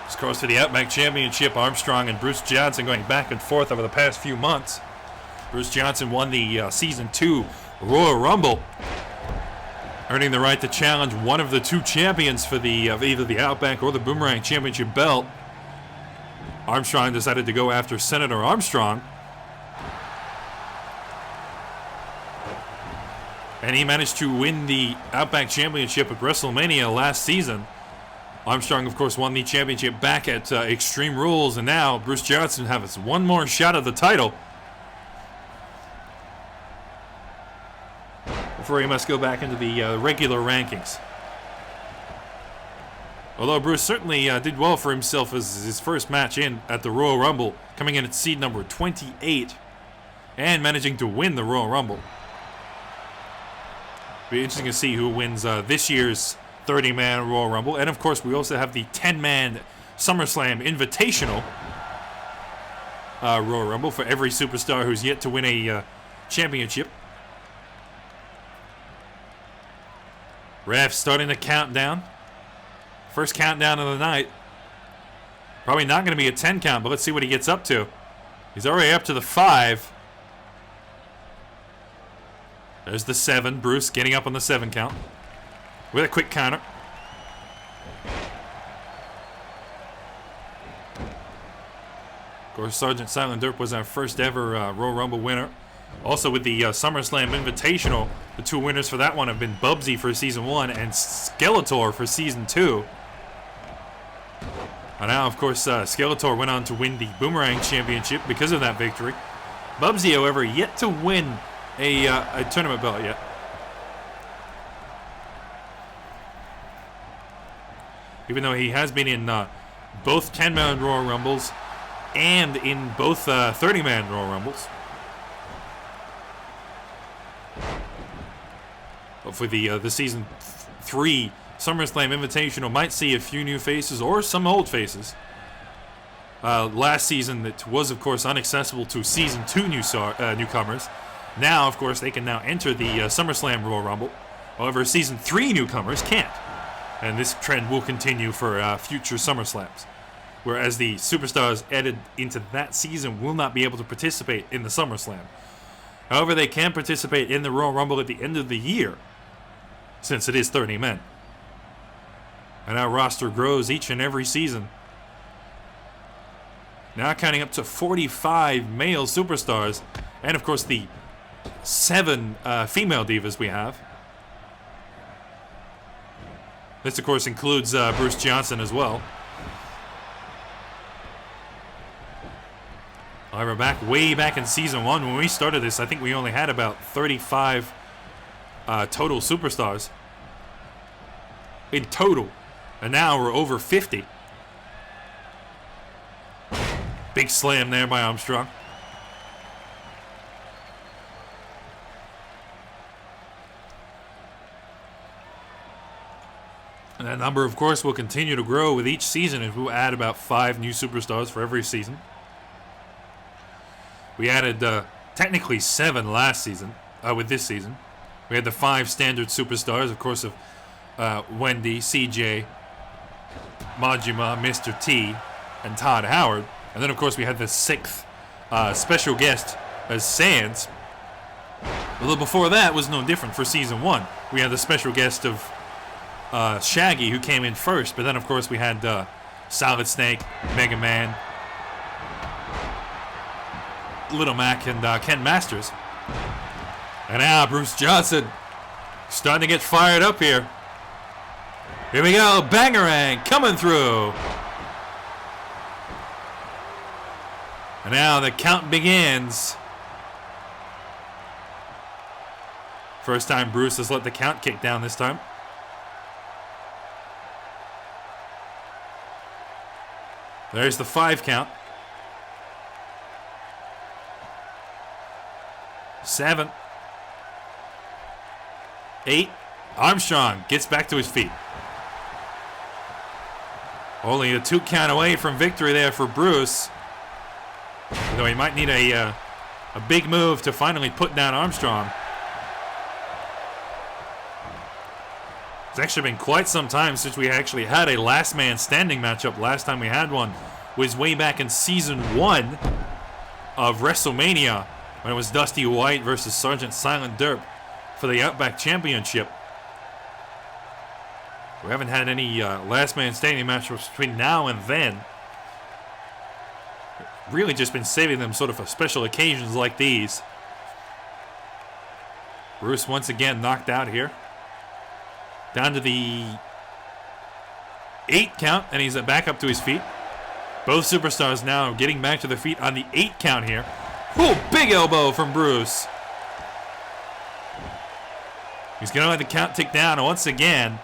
Of course, for the Outback Championship, Armstrong and Bruce Johnson going back and forth over the past few months. Bruce Johnson won the Season 2 Royal Rumble, earning the right to challenge one of the two champions for the either the Outback or the Boomerang Championship belt. Armstrong decided to go after Senator Armstrong, and he managed to win the Outback Championship at WrestleMania last season. Armstrong, of course, won the championship back at Extreme Rules, and now Bruce Johnson has one more shot at the title before he must go back into the regular rankings. Although Bruce certainly did well for himself as his first match in at the Royal Rumble, coming in at seed number 28 and managing to win the Royal Rumble. Be interesting to see who wins this year's 30-man Royal Rumble. And of course, we also have the 10-man SummerSlam Invitational Royal Rumble for every superstar who's yet to win a championship. Ref starting the countdown. First countdown of the night. Probably not going to be a 10 count, but let's see what he gets up to. He's already up to the 5. There's the 7. Bruce getting up on the 7 count with a quick counter. Of course, Sergeant Silent Dirk was our first ever Royal Rumble winner. Also with the SummerSlam Invitational, the two winners for that one have been Bubsy for Season 1 and Skeletor for Season 2. And now, of course, Skeletor went on to win the Boomerang Championship because of that victory. Bubsy, however, yet to win a tournament belt yet. Even though he has been in both 10-man Royal Rumbles and in both 30-man Royal Rumbles. But for the Season 3 SummerSlam Invitational, might see a few new faces or some old faces. Last season, it was, of course, inaccessible to Season 2 newcomers. Now, of course, they can now enter the SummerSlam Royal Rumble. However, Season 3 newcomers can't. And this trend will continue for future SummerSlams. Whereas the superstars added into that season will not be able to participate in the SummerSlam. However, they can participate in the Royal Rumble at the end of the year, since it is 30 men. And our roster grows each and every season. Now counting up to 45 male superstars, and of course the 7 female divas we have. This, of course, includes Bruce Johnson as well. However, way back in Season 1, when we started this, I think we only had about 35 total superstars. In total. And now we're over 50. Big slam there by Armstrong. And that number, of course, will continue to grow with each season, and we'll add about 5 new superstars for every season. We added technically 7 last season, with this season. We had the 5 standard superstars, of course, of Wendy, CJ, Majima, Mr. T, and Todd Howard. And then, of course, we had the 6th special guest as Sands. Although before that was no different for Season 1. We had the special guest of Shaggy, who came in first. But then, of course, we had Solid Snake, Mega Man, Little Mac, and Ken Masters. And now Bruce Johnson starting to get fired up here. Here we go, Bangarang coming through. And now the count begins. First time Bruce has let the count kick down this time. There's the 5 count. 7. 8. Armstrong gets back to his feet. Only a 2 count away from victory there for Bruce. Though he might need a big move to finally put down Armstrong. It's actually been quite some time since we actually had a last man standing matchup. Last time we had one was way back in season 1 of WrestleMania when it was Dusty White versus Sergeant Silent Derp for the Outback Championship. We haven't had any last man standing matchups between now and then. Really just been saving them sort of for special occasions like these. Bruce once again knocked out here. Down to the 8 count, and he's back up to his feet. Both superstars now getting back to their feet on the 8 count here. Ooh, big elbow from Bruce. He's going to let the count tick down once again.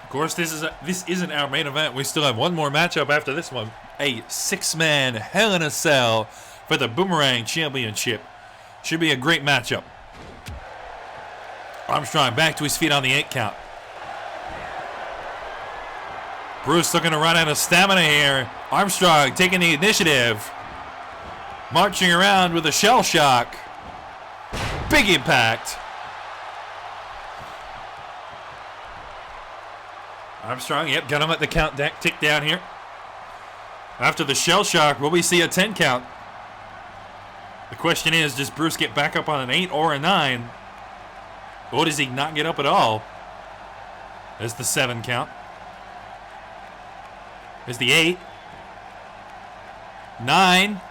Of course, this isn't our main event. We still have one more matchup after this one. A 6-man Hell in a Cell for the Boomerang Championship. Should be a great matchup. Armstrong back to his feet on the 8 count. Bruce looking to run out of stamina here. Armstrong taking the initiative. Marching around with a shell shock. Big impact. Armstrong, yep, got him at the count tick down here. After the shell shock, will we see a 10 count? The question is, does Bruce get back up on an 8 or a 9? Or does he not get up at all? There's the 7 count. There's the 8. 9.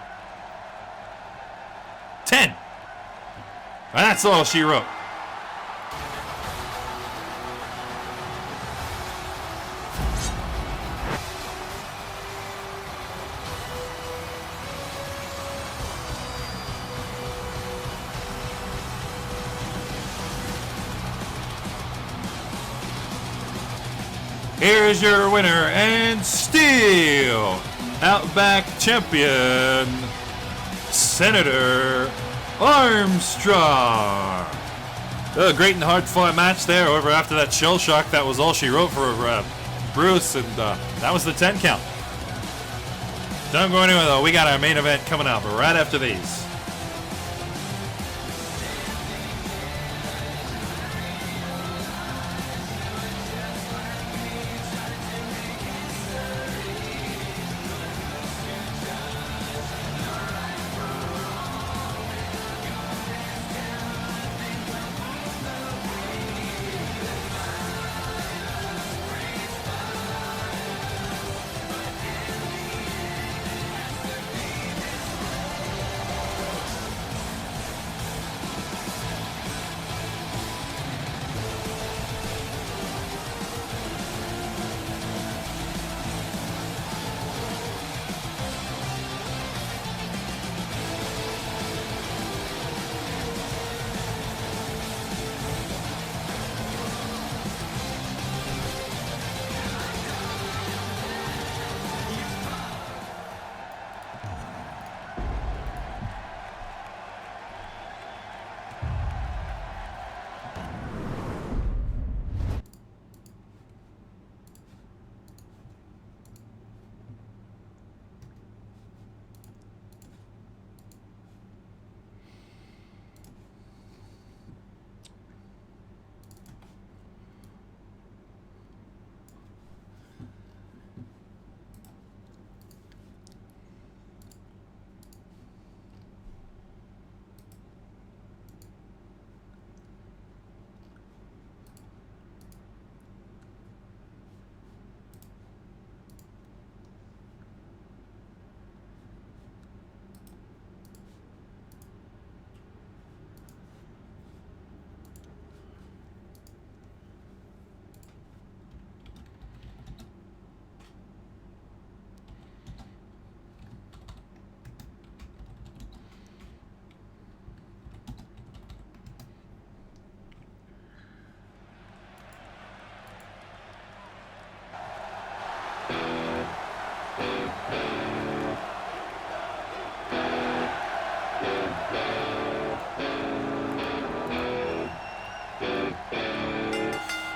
10. That's all she wrote. Here's your winner and still Outback champion, Senator Armstrong. A great and hard-fought match there. However, after that shell shock, that was all she wrote for Bruce, and that was the 10 count. Don't go anywhere, though. We got our main event coming up right after these.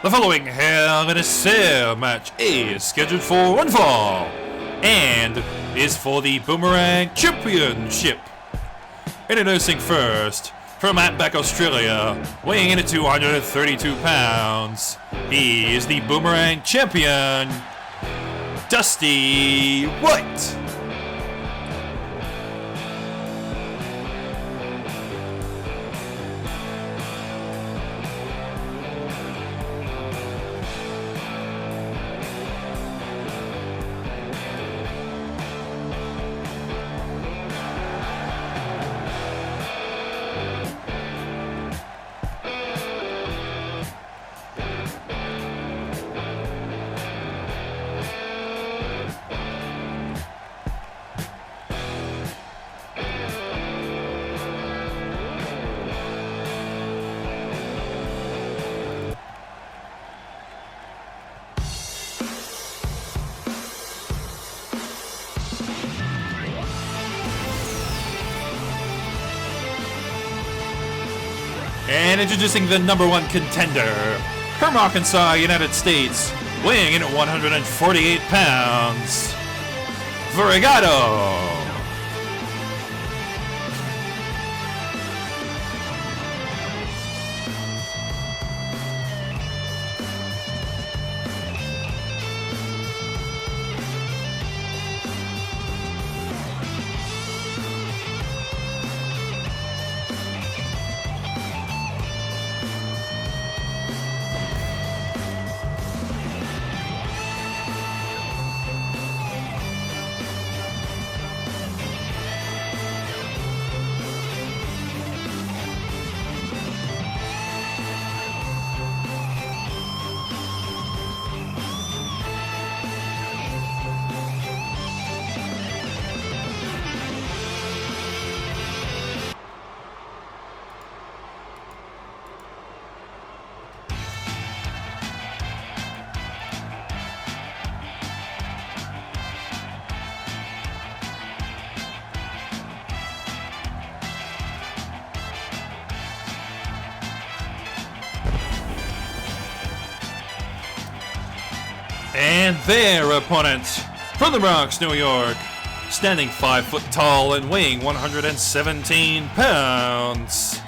The following Hell in a Cell match is scheduled for one fall and is for the Boomerang Championship. Introducing first, from Outback, Australia, weighing in at 232 pounds, he is the Boomerang Champion, Dusty White. And introducing the #1 contender from Arkansas, United States, weighing in at 148 pounds, Verigado. And their opponent from the Bronx, New York, standing 5 foot tall and weighing 117 pounds,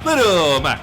Little Mac.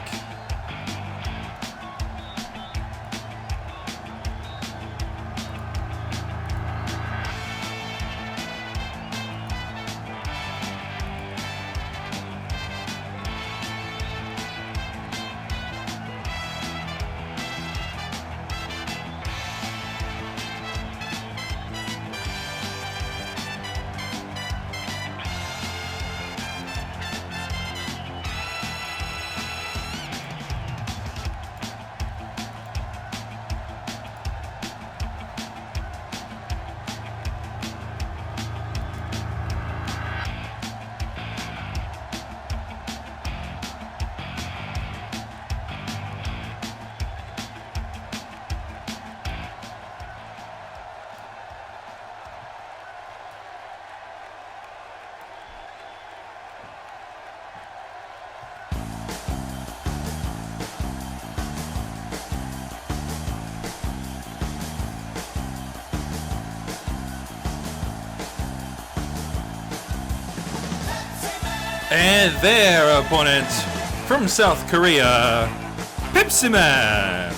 And their opponent from South Korea, Pepsi Man.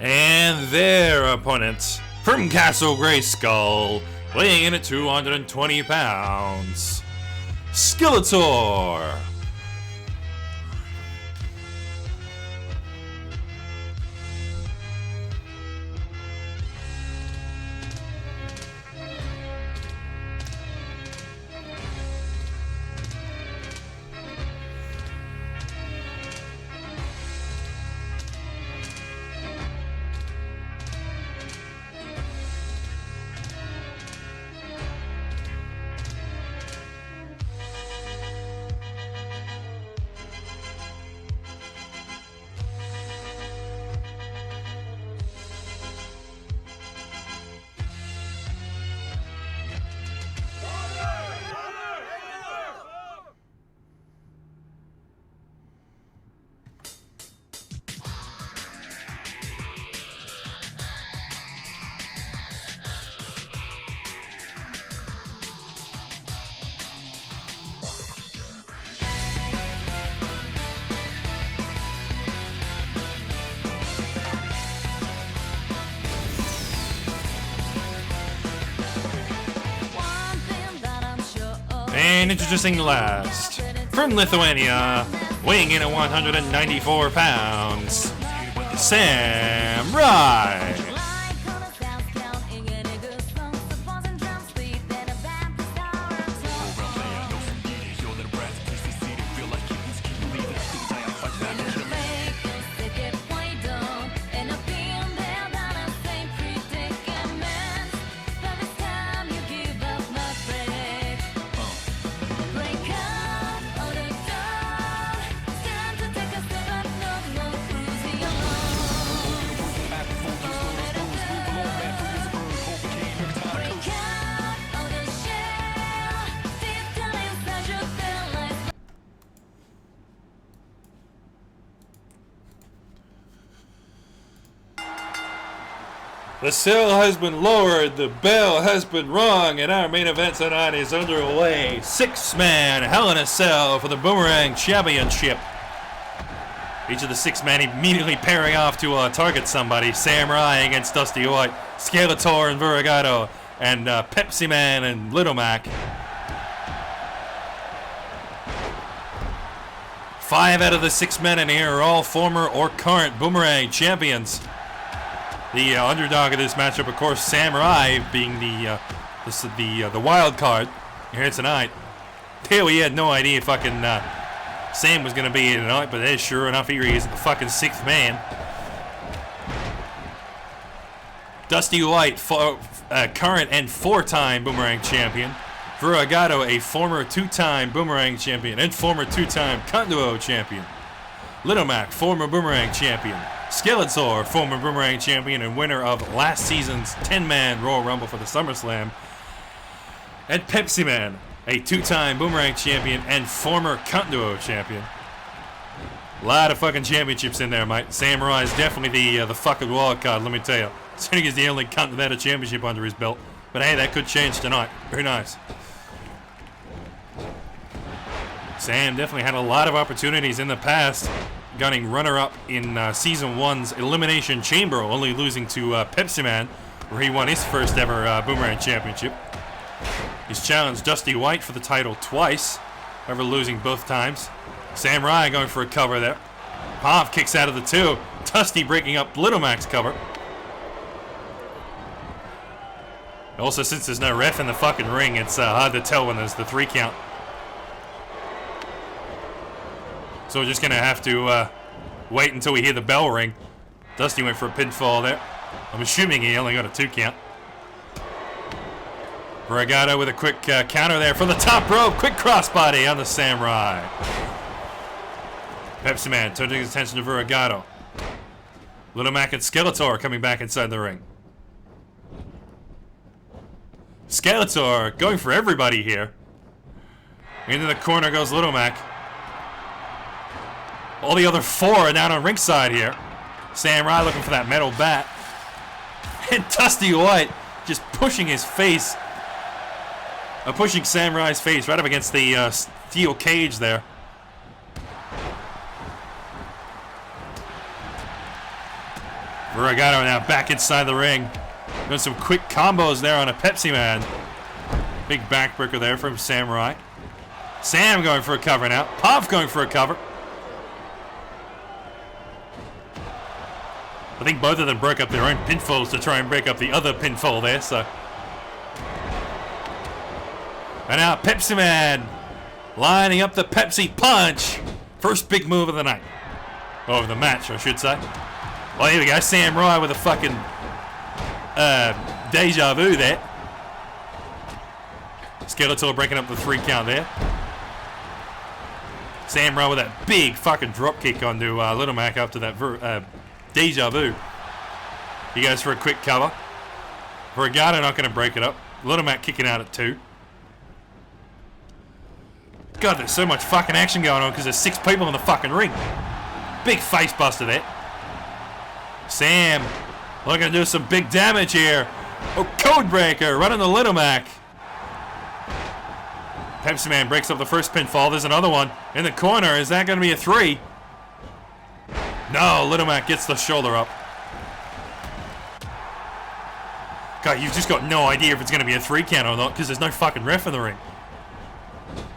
And their opponent from Castle Grayskull, weighing in at 220 pounds, Skeletor. And introducing last, from Lithuania, weighing in at 194 pounds, Sam Rye. The cell has been lowered, the bell has been rung, and our main event tonight is underway. Six-man Hell in a Cell for the Boomerang Championship. Each of the six men immediately pairing off to target somebody. Sam Rye against Dusty White, Skeletor and Viragato, and Pepsi Man and Little Mac. 5 out of the 6 men in here are all former or current Boomerang champions. The underdog of this matchup, of course, Sam Rye, being the wild card here tonight. Hell, we had no idea fucking Sam was going to be here tonight, but sure enough, here he is, the fucking 6th man. Dusty White, current and 4-time Boomerang champion. Viragato, a former 2-time Boomerang champion and former 2-time Conduo champion. Little Mac, former Boomerang champion. Skeletor, former Boomerang champion and winner of last season's 10-man Royal Rumble for the SummerSlam. And Pepsi Man, a 2-time Boomerang champion and former Conduo champion. A lot of fucking championships in there, mate. Sam Rye is definitely the fucking wild card, let me tell you. I think he's the only cunt that had a championship under his belt. But hey, that could change tonight. Who knows? Sam definitely had a lot of opportunities in the past, gunning runner-up in Season 1's Elimination Chamber, only losing to Pepsi Man, where he won his first ever Boomerang Championship. He's challenged Dusty White for the title twice, however losing both times. Sam Rye going for a cover there. Pav kicks out of the 2. Dusty breaking up Little Mac's cover. Also, since there's no ref in the fucking ring, it's hard to tell when there's the 3 count. So we're just going to have to wait until we hear the bell ring. Dusty went for a pinfall there. I'm assuming he only got a 2 count. Viragato with a quick counter there from the top rope. Quick crossbody on the Sam Rye. Pepsi Man turning his attention to Viragato. Little Mac and Skeletor coming back inside the ring. Skeletor going for everybody here. Into the corner goes Little Mac. All the other 4 are down on ringside here. Sam Rye looking for that metal bat. And Dusty White just pushing his face. Pushing Sam Rye's face right up against the steel cage there. Viragato now back inside the ring. Doing some quick combos there on a Pepsi Man. Big backbreaker there from Sam Rye. Sam going for a cover now. Pav going for a cover. I think both of them broke up their own pinfalls to try and break up the other pinfall there, so. And now Pepsi Man lining up the Pepsi Punch. First big move of the night. Or of the match, I should say. Well, here we go. Sam Rye with a fucking deja vu there. Skeletor breaking up the 3 count there. Sam Rye with that big fucking drop kick onto Little Mac after that deja vu. He goes for a quick cover. Viragato not going to break it up. Little Mac kicking out at 2. God, there's so much fucking action going on because there's 6 people in the fucking ring. Big face buster there. Sam looking to do some big damage here. Oh, code breaker running the Little Mac. Pepsi Man breaks up the first pinfall. There's another one in the corner. Is that going to be a 3? No, Little Mac gets the shoulder up. God, you've just got no idea if it's going to be a 3 count or not because there's no fucking ref in the ring.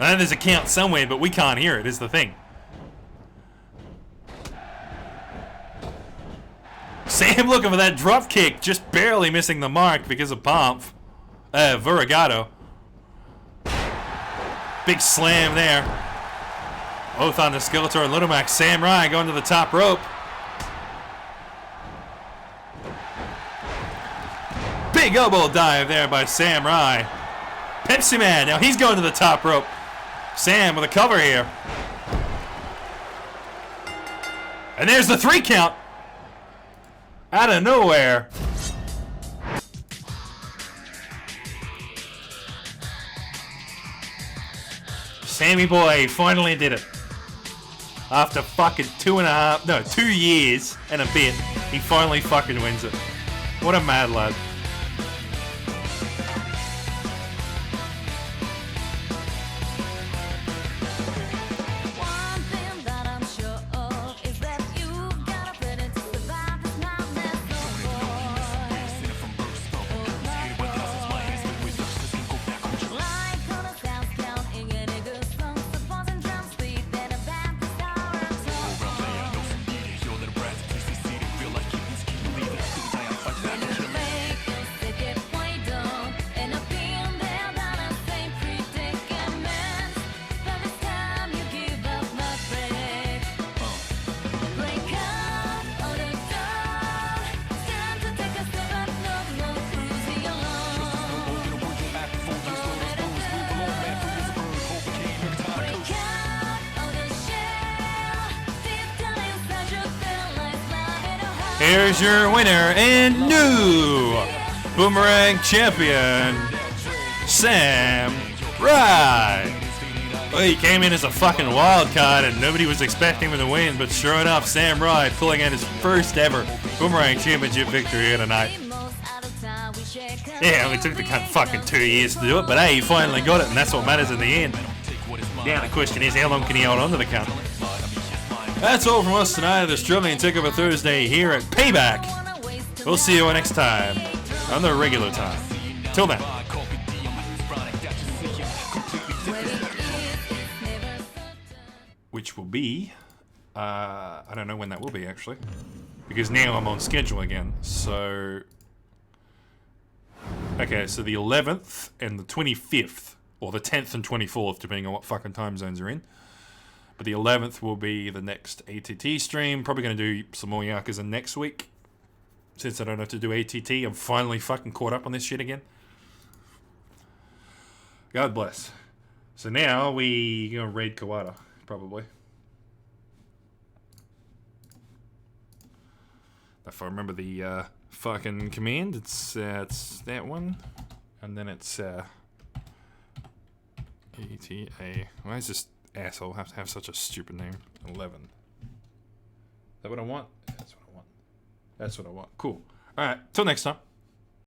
I know there's a count somewhere, but we can't hear it, is the thing. Sam looking for that drop kick, just barely missing the mark because of Varigato. Big slam there. Both on the Skeletor and Little Mac. Sam Rye going to the top rope. Big elbow dive there by Sam Rye. Pepsi Man, now he's going to the top rope. Sam with a cover here. And there's the 3 count. Out of nowhere. Sammy boy finally did it. After fucking 2 years and a bit, he finally fucking wins it. What a mad lad. Here's your winner and new Boomerang Champion, Sam Rye. Well, he came in as a fucking wild card and nobody was expecting him to win, but sure enough, Sam Rye pulling out his first ever Boomerang Championship victory here tonight. Yeah, it only took the fucking 2 years to do it, but hey, he finally got it, and that's what matters in the end. Now the question is, how long can he hold on to the count? That's all from us tonight at the Australian Takeover Thursday here at Payback. We'll see you next time on the regular time. Till then. Which will be, I don't know when that will be actually, because now I'm on schedule again. So, okay, so the 11th and the 25th, or the 10th and 24th, depending on what fucking time zones are in. But the 11th will be the next ATT stream. Probably going to do some more Yakuza next week. Since I don't have to do ATT, I'm finally fucking caught up on this shit again. God bless. So now we gonna raid Kawada, probably. If I remember the fucking command, it's that one. And then it's ATA. Why is this asshole have to have such a stupid name? 11. Is that what I want? That's what I want. That's what I want. Cool. Alright, till next time.